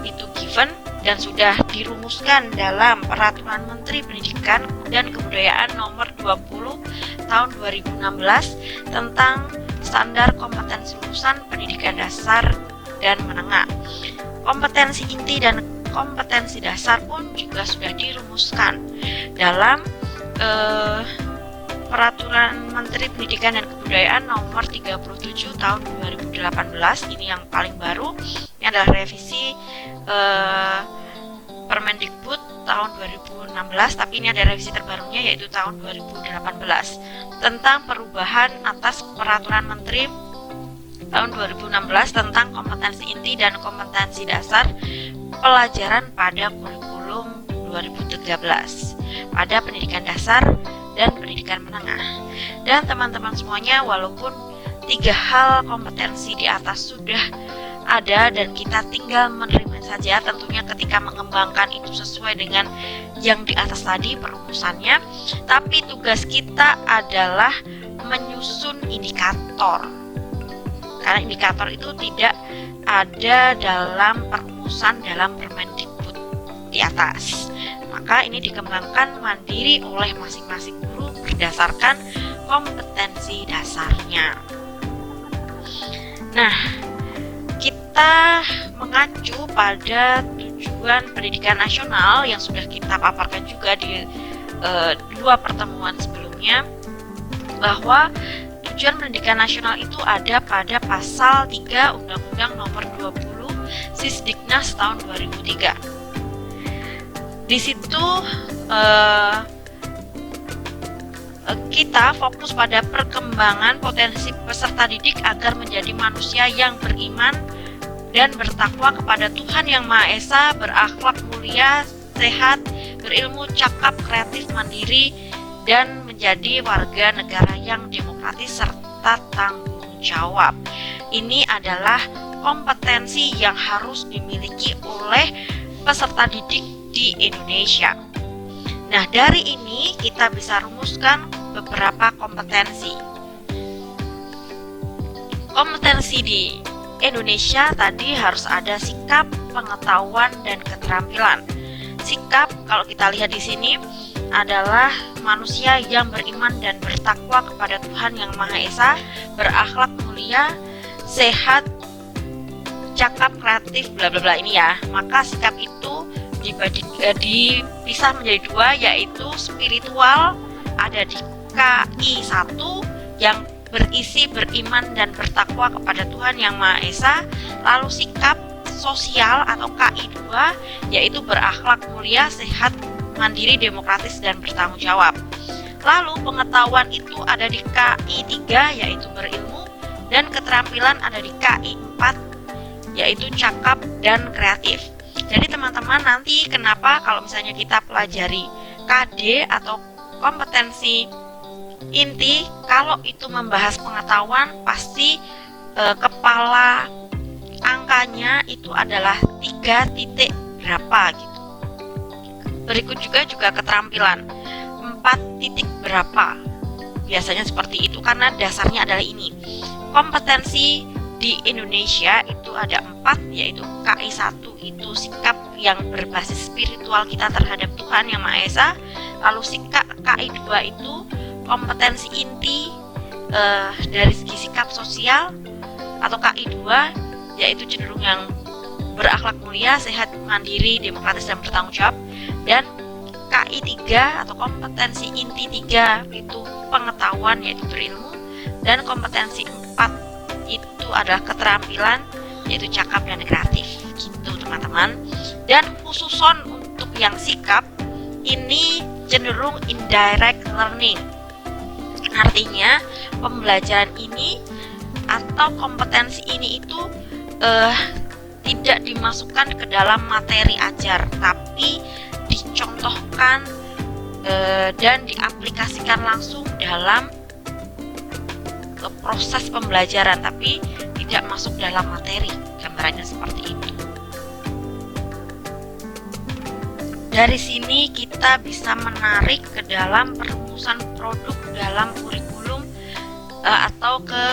itu given dan sudah dirumuskan dalam Peraturan Menteri Pendidikan dan Kebudayaan Nomor 20 Tahun 2016 tentang Standar Kompetensi Lulusan Pendidikan Dasar dan Menengah. Kompetensi inti dan kompetensi dasar pun juga sudah dirumuskan dalam Peraturan Menteri Pendidikan dan Kebudayaan Nomor 37 Tahun 2018. Ini yang paling baru. Ini adalah revisi Permendikbud tahun 2016, tapi ini ada revisi terbarunya yaitu tahun 2018 tentang perubahan atas peraturan menteri tahun 2016 tentang kompetensi inti dan kompetensi dasar pelajaran pada kurikulum 2013 pada pendidikan dasar dan pendidikan menengah. Dan teman-teman semuanya, walaupun 3 hal kompetensi di atas sudah ada dan kita tinggal menerima saja, tentunya ketika mengembangkan itu sesuai dengan yang di atas tadi perumusannya, tapi tugas kita adalah menyusun indikator, karena indikator itu tidak ada dalam perumusan dalam Permendikbud di atas. Maka ini dikembangkan mandiri oleh masing-masing guru berdasarkan kompetensi dasarnya. Nah, kita mengacu pada tujuan pendidikan nasional yang sudah kita paparkan juga di 2 pertemuan sebelumnya, bahwa tujuan pendidikan nasional itu ada pada pasal 3 Undang-Undang Nomor 20 Sisdiknas tahun 2003. Di situ kita fokus pada perkembangan potensi peserta didik agar menjadi manusia yang beriman dan bertakwa kepada Tuhan Yang Maha Esa, berakhlak mulia, sehat, berilmu, cakap, kreatif, mandiri, dan menjadi warga negara yang demokratis serta tanggung jawab. Ini adalah kompetensi yang harus dimiliki oleh peserta didik di Indonesia. Nah, dari ini kita bisa rumuskan beberapa kompetensi. Kompetensi di Indonesia tadi harus ada sikap, pengetahuan, dan keterampilan. Sikap, kalau kita lihat di sini, adalah manusia yang beriman dan bertakwa kepada Tuhan Yang Maha Esa, berakhlak mulia, sehat, cakap, kreatif, bla bla bla ini ya. Maka sikap itu dipisah menjadi 2, yaitu spiritual ada di KI 1 yang berisi beriman dan bertakwa kepada Tuhan Yang Maha Esa. Lalu sikap sosial atau KI 2 yaitu berakhlak mulia, sehat, mandiri, demokratis, dan bertanggung jawab. Lalu pengetahuan itu ada di KI 3 yaitu berilmu, dan keterampilan ada di KI 4 yaitu cakap dan kreatif. Jadi teman-teman, nanti kenapa kalau misalnya kita pelajari KD atau kompetensi inti, kalau itu membahas pengetahuan pasti kepala angkanya itu adalah 3 titik berapa gitu. Berikut juga keterampilan 4 titik berapa. Biasanya seperti itu karena dasarnya adalah ini. Kompetensi di Indonesia itu ada 4, yaitu KI 1 itu sikap yang berbasis spiritual kita terhadap Tuhan Yang Maha Esa. Lalu sikap KI 2 itu kompetensi inti dari segi sikap sosial atau KI 2 yaitu cenderung yang berakhlak mulia, sehat, mandiri, demokratis, dan bertanggung jawab. Dan KI 3 atau kompetensi inti 3 itu pengetahuan yaitu berilmu, dan kompetensi 4 itu adalah keterampilan yaitu cakap dan kreatif gitu teman-teman. Dan khususon untuk yang sikap ini cenderung indirect learning, artinya pembelajaran ini atau kompetensi ini itu tidak dimasukkan ke dalam materi ajar, tapi dicontohkan dan diaplikasikan langsung dalam proses pembelajaran, tapi tidak masuk dalam materi. Gambarannya seperti itu. Dari sini kita bisa menarik ke dalam perumusan produk dalam kurikulum atau ke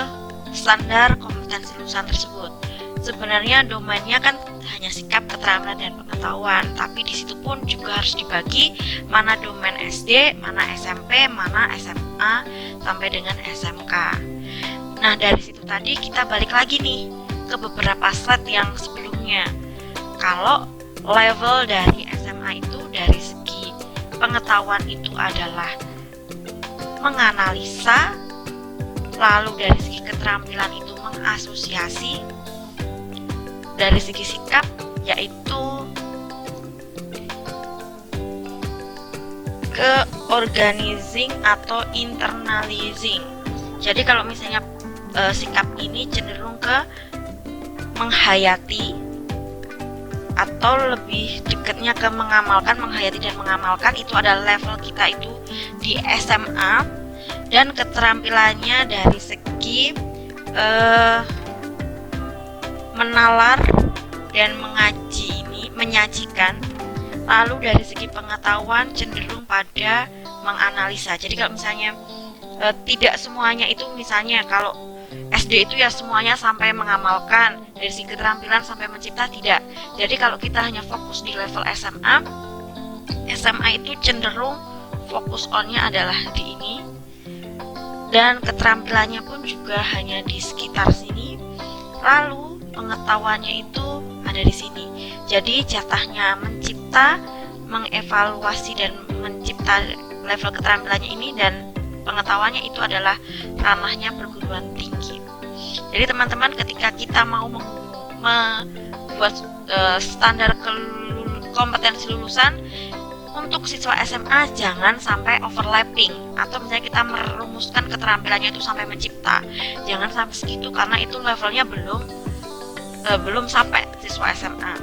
standar kompetensi lulusan tersebut. Sebenarnya domainnya kan hanya sikap, keterampilan, dan pengetahuan, tapi di situ pun juga harus dibagi mana domain SD, mana SMP, mana SMA sampai dengan SMK. Nah, dari situ tadi kita balik lagi nih ke beberapa slide yang sebelumnya. Kalau level dari SMA itu dari segi pengetahuan itu adalah menganalisa, lalu dari segi keterampilan itu mengasosiasi, dari segi sikap yaitu ke organizing atau internalizing. Jadi kalau misalnya sikap ini cenderung ke menghayati atau lebih dekatnya ke mengamalkan, menghayati dan mengamalkan, itu adalah level kita itu di SMA. Dan keterampilannya dari segi menalar dan mengaji ini, menyajikan. Lalu dari segi pengetahuan cenderung pada menganalisa. Jadi kalau misalnya tidak semuanya itu, misalnya kalau SD itu ya semuanya sampai mengamalkan, dari segi keterampilan sampai mencipta, tidak. Jadi kalau kita hanya fokus di level SMA itu cenderung fokus on-nya adalah di ini, dan keterampilannya pun juga hanya di sekitar sini. Lalu pengetahuannya itu ada di sini. Jadi jatahnya mencipta, mengevaluasi dan mencipta level keterampilannya ini, dan pengetahuannya itu adalah ranahnya perguruan tinggi. Jadi teman-teman, ketika kita mau membuat standar kompetensi lulusan untuk siswa SMA, jangan sampai overlapping, atau misalnya kita merumuskan keterampilannya itu sampai mencipta, jangan sampai segitu, karena itu levelnya belum sampai siswa SMA,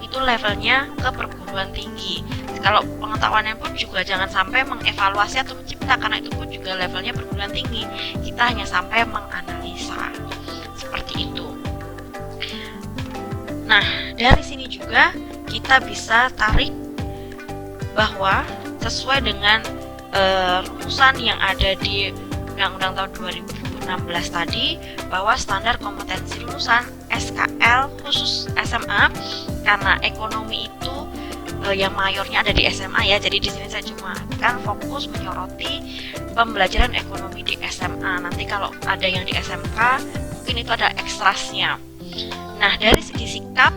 itu levelnya ke perguruan tinggi. Kalau pengetahuannya pun juga jangan sampai mengevaluasi atau mencipta, karena itu pun juga levelnya perguruan tinggi. Kita hanya sampai menganalisa, seperti itu. Nah, dari sini juga kita bisa tarik bahwa sesuai dengan rumusan yang ada di Undang-Undang tahun 2016 tadi, bahwa standar kompetensi lulusan SKL khusus SMA, karena ekonomi itu yang mayornya ada di SMA ya. Jadi di sini saya cuma kan fokus menyoroti pembelajaran ekonomi di SMA. Nanti kalau ada yang di SMK mungkin itu ada ekstrasnya. Nah, dari segi sikap,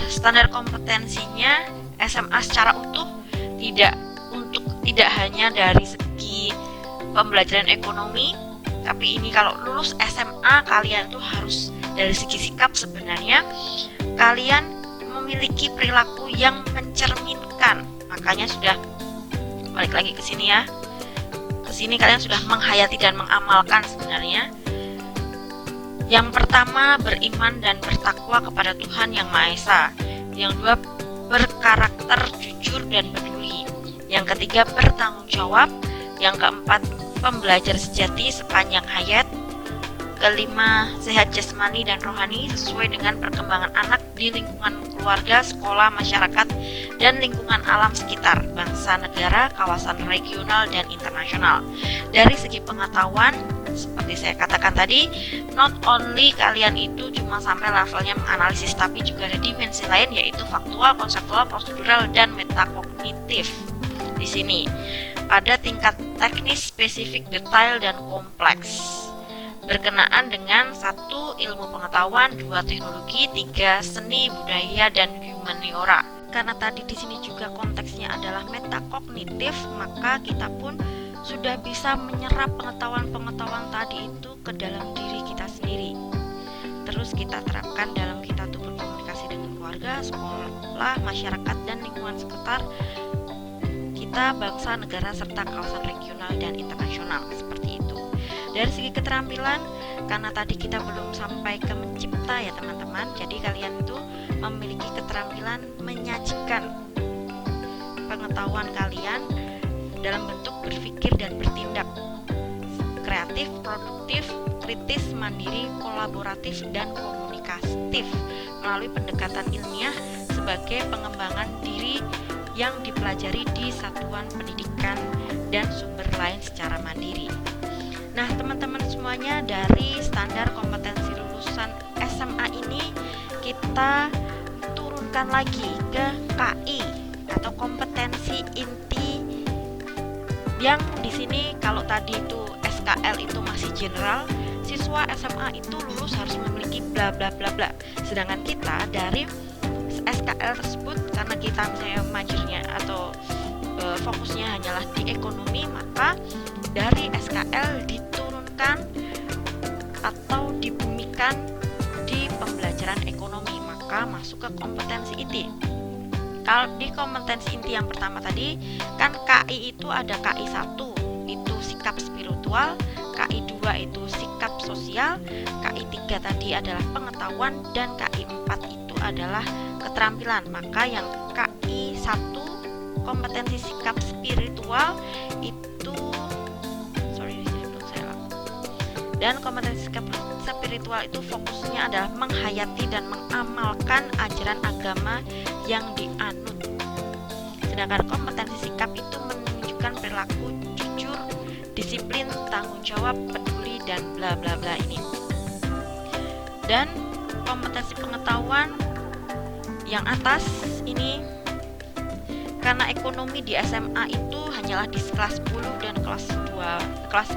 standar kompetensinya SMA secara utuh tidak hanya dari segi pembelajaran ekonomi, tapi ini kalau lulus SMA kalian tuh harus dari segi sikap, sebenarnya kalian memiliki perilaku yang mencerminkan. Makanya sudah balik lagi ke sini ya. Ke sini kalian sudah menghayati dan mengamalkan sebenarnya. Yang pertama, beriman dan bertakwa kepada Tuhan Yang Maha Esa. Yang kedua, berkarakter jujur dan peduli. Yang ketiga, bertanggung jawab. Yang keempat, pembelajar sejati sepanjang hayat. Kelima, sehat jasmani dan rohani sesuai dengan perkembangan anak di lingkungan keluarga, sekolah, masyarakat, dan lingkungan alam sekitar, bangsa, negara, kawasan regional, dan internasional. Dari segi pengetahuan, seperti saya katakan tadi, not only kalian itu cuma sampai levelnya menganalisis, tapi juga ada dimensi lain, yaitu faktual, konseptual, prosedural, dan metakognitif. Di sini pada tingkat teknis, spesifik, detail, dan kompleks, berkenaan dengan 1. Ilmu pengetahuan, 2. Teknologi, 3. Seni, budaya, dan humaniora. Karena tadi di sini juga konteksnya adalah metakognitif, maka kita pun sudah bisa menyerap pengetahuan-pengetahuan tadi itu ke dalam diri kita sendiri. Terus kita terapkan dalam kita tuh berkomunikasi dengan keluarga, sekolah, masyarakat, dan lingkungan sekitar kita, bangsa, negara, serta kawasan regional dan internasional, seperti itu. Dari segi keterampilan, karena tadi kita belum sampai ke mencipta ya teman-teman, jadi kalian itu memiliki keterampilan menyajikan pengetahuan kalian dalam bentuk berpikir dan bertindak, kreatif, produktif, kritis, mandiri, kolaboratif, dan komunikatif melalui pendekatan ilmiah sebagai pengembangan diri yang dipelajari di satuan pendidikan dan sumber lain secara mandiri. Nah, teman-teman semuanya, dari standar kompetensi lulusan SMA ini kita turunkan lagi ke KI atau kompetensi inti, yang di sini kalau tadi itu SKL itu masih general, siswa SMA itu lulus harus memiliki bla bla bla bla. Sedangkan kita dari SKL tersebut, karena kita misalnya majornya atau fokusnya hanyalah di ekonomi, maka dari SKL diturunkan atau dibumikan di pembelajaran ekonomi, maka masuk ke kompetensi IT. Kalau di kompetensi inti yang pertama tadi kan KI itu ada KI 1 itu sikap spiritual, KI 2 itu sikap sosial, KI 3 tadi adalah pengetahuan, dan KI 4 itu adalah keterampilan. Maka yang KI 1 kompetensi sikap spiritual itu dan kompetensi sikap spiritual itu fokusnya adalah menghayati dan mengamalkan ajaran agama yang dianut. Sedangkan kompetensi sikap itu menunjukkan perilaku jujur, disiplin, tanggung jawab, peduli, dan bla bla bla ini. Dan kompetensi pengetahuan yang atas ini, karena ekonomi di SMA itu hanyalah di kelas 10 dan kelas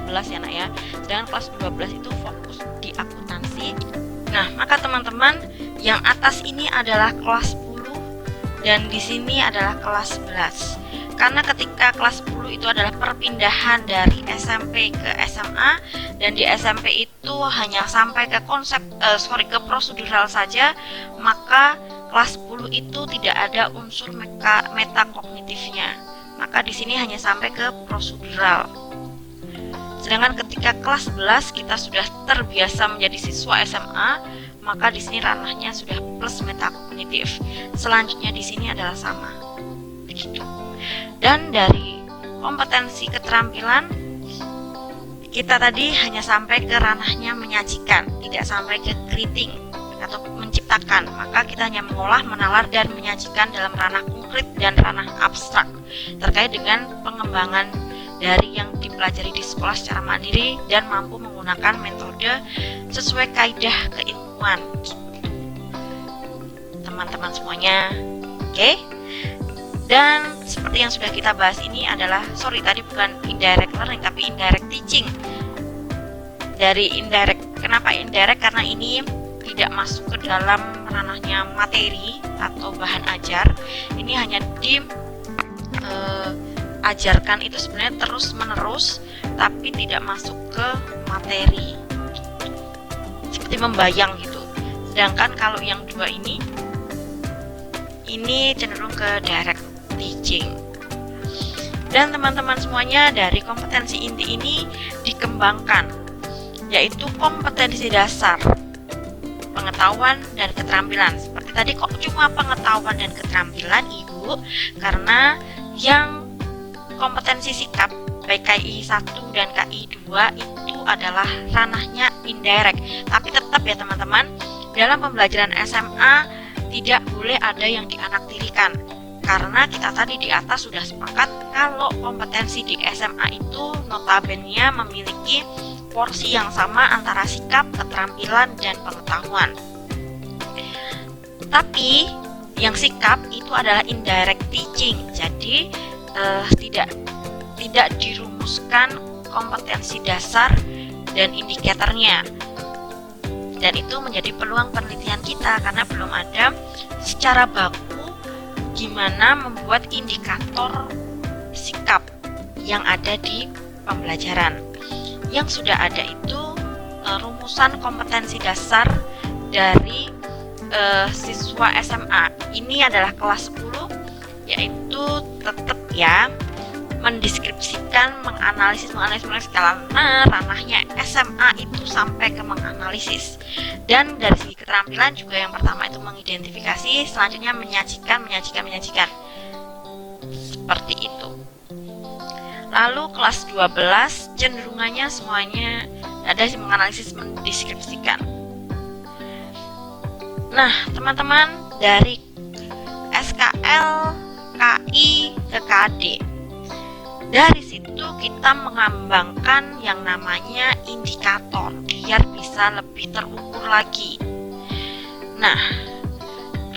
11 ya nak ya. Sedangkan kelas 12 itu fokus di akuntansi. Nah, maka teman-teman yang atas ini adalah kelas 10 dan di sini adalah kelas 11. Karena ketika kelas 10 itu adalah perpindahan dari SMP ke SMA, dan di SMP itu hanya sampai ke ke prosedural saja, maka kelas 10 itu tidak ada unsur metakognitifnya. Maka di sini hanya sampai ke prosedural. Sedangkan ketika kelas 11 kita sudah terbiasa menjadi siswa SMA, maka di sini ranahnya sudah plus metakognitif. Selanjutnya di sini adalah sama. Begitu. Dan dari kompetensi keterampilan kita tadi hanya sampai ke ranahnya menyajikan, tidak sampai ke creating atau menciptakan. Maka kita hanya mengolah, menalar, dan menyajikan dalam ranah konkret dan ranah abstrak terkait dengan pengembangan dari yang dipelajari di sekolah secara mandiri dan mampu menggunakan metode sesuai kaidah keilmuan. Teman-teman semuanya, oke? Dan seperti yang sudah kita bahas ini adalah, tadi bukan indirect learning tapi indirect teaching. Dari indirect, kenapa indirect? Karena ini tidak masuk ke dalam ranahnya materi atau bahan ajar. Ini hanya diajarkan itu sebenarnya terus menerus, tapi tidak masuk ke materi, seperti membayang gitu. Sedangkan kalau yang dua ini cenderung ke direct teaching. Dan teman-teman semuanya, dari kompetensi inti ini dikembangkan, yaitu kompetensi dasar, pengetahuan, dan keterampilan. Seperti tadi, kok cuma pengetahuan dan keterampilan Ibu? Karena yang kompetensi sikap baik KI 1 dan KI 2 itu adalah ranahnya indirect. Tapi tetap ya teman-teman, dalam pembelajaran SMA tidak boleh ada yang dianaktirikan. Karena kita tadi di atas sudah sepakat kalau kompetensi di SMA itu notabene memiliki porsi yang sama antara sikap, keterampilan, dan pengetahuan. Tapi yang sikap itu adalah indirect teaching, jadi tidak dirumuskan kompetensi dasar dan indikatornya. Dan itu menjadi peluang penelitian kita karena belum ada secara baku gimana membuat indikator sikap yang ada di pembelajaran. Yang sudah ada itu rumusan kompetensi dasar dari siswa SMA. Ini adalah kelas 10, yaitu tetap ya mendeskripsikan, menganalisis karena ranahnya SMA itu sampai ke menganalisis. Dan dari segi keterampilan juga yang pertama itu mengidentifikasi, selanjutnya menyajikan. Seperti itu. Lalu kelas 12 cenderungannya semuanya ada menganalisis, mendeskripsikan. Nah, teman-teman, dari SKL, KI ke KD, dari situ kita mengembangkan yang namanya indikator biar bisa lebih terukur lagi. Nah,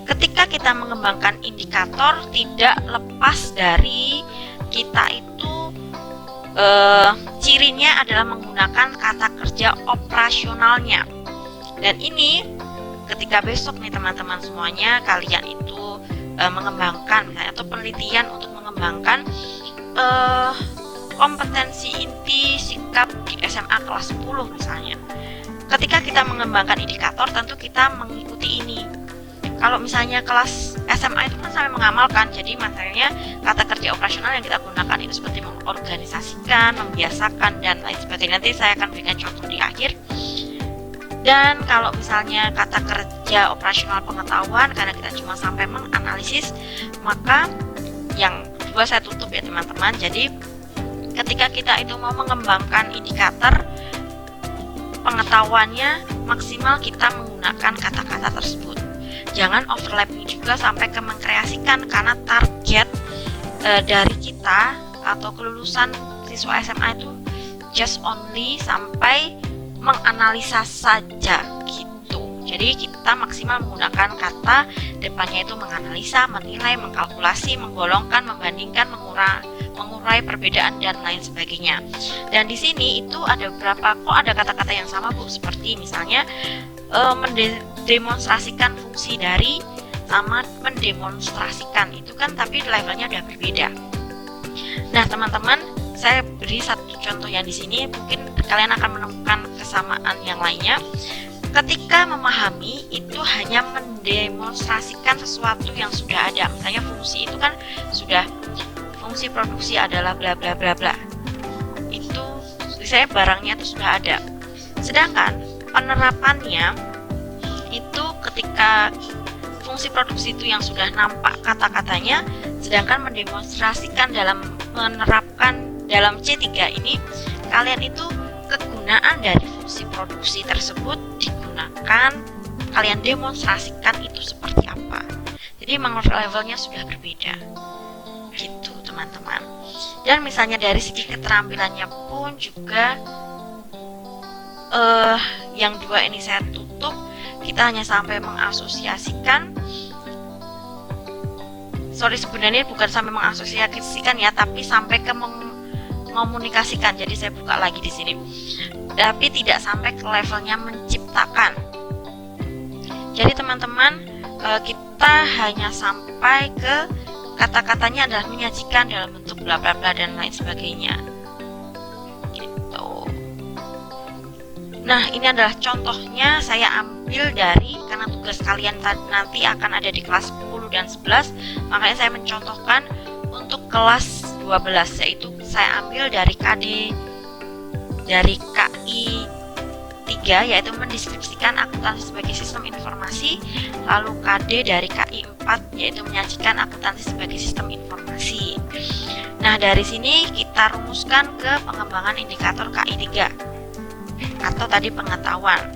ketika kita mengembangkan indikator tidak lepas dari kita itu cirinya adalah menggunakan kata kerja operasionalnya. Dan ini ketika besok nih teman-teman semuanya kalian itu mengembangkan atau penelitian untuk mengembangkan kompetensi inti sikap di SMA kelas 10 misalnya. Ketika kita mengembangkan indikator tentu kita mengikuti ini. Kalau misalnya kelas SMA itu kan sampai mengamalkan. Jadi materinya kata kerja operasional yang kita gunakan itu seperti mengorganisasikan, membiasakan, dan lain sebagainya. Nanti saya akan berikan contoh di akhir. Dan kalau misalnya kata kerja operasional pengetahuan, karena kita cuma sampai menganalisis, maka yang kedua saya tutup ya teman-teman. Jadi ketika kita itu mau mengembangkan indikator pengetahuannya, maksimal kita menggunakan kata-kata tersebut. Jangan overlapping juga sampai ke mengkreasikan, karena target dari kita atau kelulusan siswa SMA itu just only sampai menganalisa saja gitu. Jadi kita maksimal menggunakan kata depannya itu menganalisa, menilai, mengkalkulasi, menggolongkan, membandingkan, mengurai perbedaan dan lain sebagainya. Dan di sini itu ada beberapa ada kata-kata yang sama Bu, seperti misalnya mendemonstrasikan fungsi dari sama mendemonstrasikan itu kan, tapi levelnya udah berbeda. Nah teman-teman, saya beri satu contoh yang di sini, mungkin kalian akan menemukan kesamaan yang lainnya. Ketika memahami itu hanya mendemonstrasikan sesuatu yang sudah ada. Misalnya fungsi itu kan sudah, fungsi produksi adalah bla bla bla bla. Itu saya barangnya itu sudah ada. Sedangkan penerapannya itu ketika fungsi produksi itu yang sudah nampak kata-katanya, sedangkan mendemonstrasikan dalam menerapkan dalam C3 ini, kalian itu kegunaan dari fungsi produksi tersebut digunakan, kalian demonstrasikan itu seperti apa. Jadi memang levelnya sudah berbeda gitu teman-teman. Dan misalnya dari segi keterampilannya pun juga yang dua ini saya tutup. Kita hanya sampai mengasosiasikan, sebenarnya bukan sampai mengasosiasikan ya, tapi sampai ke mengomunikasikan. Jadi saya buka lagi di sini. Tapi tidak sampai ke levelnya menciptakan. Jadi teman-teman, kita hanya sampai ke kata-katanya adalah menyajikan dalam bentuk bla bla bla dan lain sebagainya. Gitu. Nah, ini adalah contohnya saya ambil dari, karena tugas kalian nanti akan ada di kelas 10 dan 11, makanya saya mencontohkan untuk kelas 12, yaitu saya ambil dari KI 3, yaitu mendeskripsikan akuntansi sebagai sistem informasi, lalu KD dari KI 4, yaitu menyajikan akuntansi sebagai sistem informasi. Nah, dari sini kita rumuskan ke pengembangan indikator KI 3 atau tadi pengetahuan.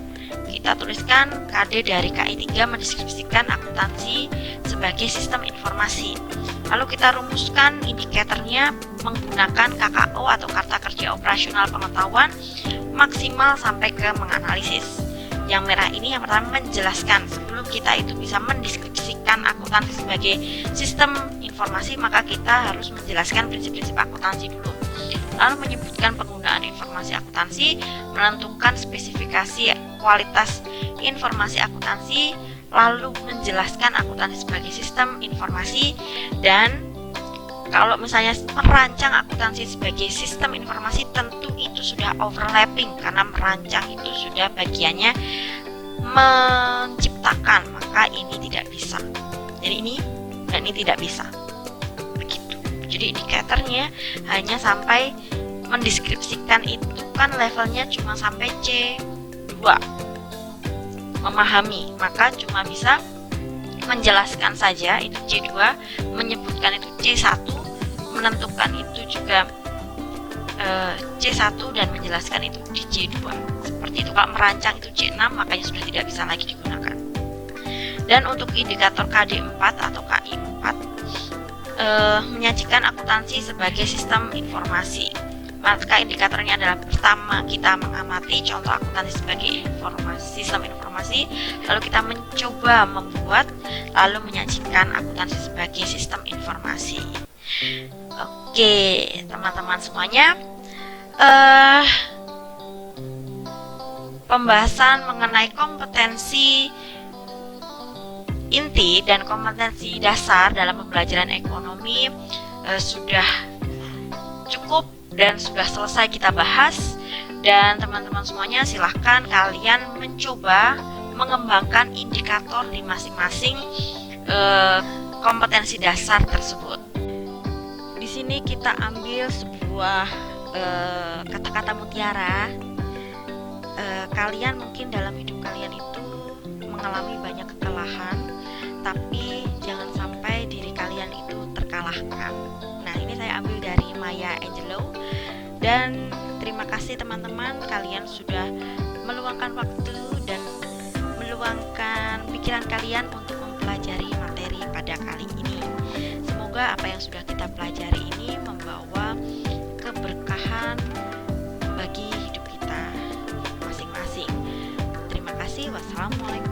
Kita tuliskan KD dari KI 3 mendeskripsikan akuntansi sebagai sistem informasi. Lalu kita rumuskan indikatornya menggunakan KKO atau Karta Kerja Operasional Pengetahuan, maksimal sampai ke menganalisis. Yang merah ini yang pertama menjelaskan. Sebelum kita itu bisa mendeskripsikan akuntansi sebagai sistem informasi, maka kita harus menjelaskan prinsip-prinsip akuntansi dulu. Lalu menyebutkan penggunaan informasi akuntansi, menentukan spesifikasi kualitas informasi akuntansi, lalu menjelaskan akuntansi sebagai sistem informasi. Dan kalau misalnya merancang akuntansi sebagai sistem informasi, tentu itu sudah overlapping, karena merancang itu sudah bagiannya menciptakan, maka ini tidak bisa. Jadi ini dan ini tidak bisa. Jadi indikatornya hanya sampai mendeskripsikan, itu kan levelnya cuma sampai C2 memahami, maka cuma bisa menjelaskan saja itu C2, menyebutkan itu C1, menentukan itu juga C1, dan menjelaskan itu di C2. Seperti itu. Kalau merancang itu C6, makanya sudah tidak bisa lagi digunakan. Dan untuk indikator KD4 atau KI4, menyajikan akuntansi sebagai sistem informasi. Maka indikatornya adalah pertama kita mengamati contoh akuntansi sebagai sistem informasi, lalu kita mencoba membuat, lalu menyajikan akuntansi sebagai sistem informasi. Oke, teman-teman semuanya, pembahasan mengenai kompetensi inti dan kompetensi dasar dalam pembelajaran ekonomi sudah cukup dan sudah selesai kita bahas. Dan teman-teman semuanya silahkan kalian mencoba mengembangkan indikator di masing-masing kompetensi dasar tersebut. Di sini kita ambil sebuah kata-kata mutiara. Kalian mungkin dalam hidup kalian itu mengalami banyak kekalahan, tapi jangan sampai diri kalian itu terkalahkan. Nah, ini saya ambil dari Maya Angelou. Dan terima kasih teman-teman, kalian sudah meluangkan waktu dan meluangkan pikiran kalian untuk mempelajari materi pada kali ini. Semoga apa yang sudah kita pelajari ini membawa keberkahan bagi hidup kita masing-masing. Terima kasih. Wassalamualaikum.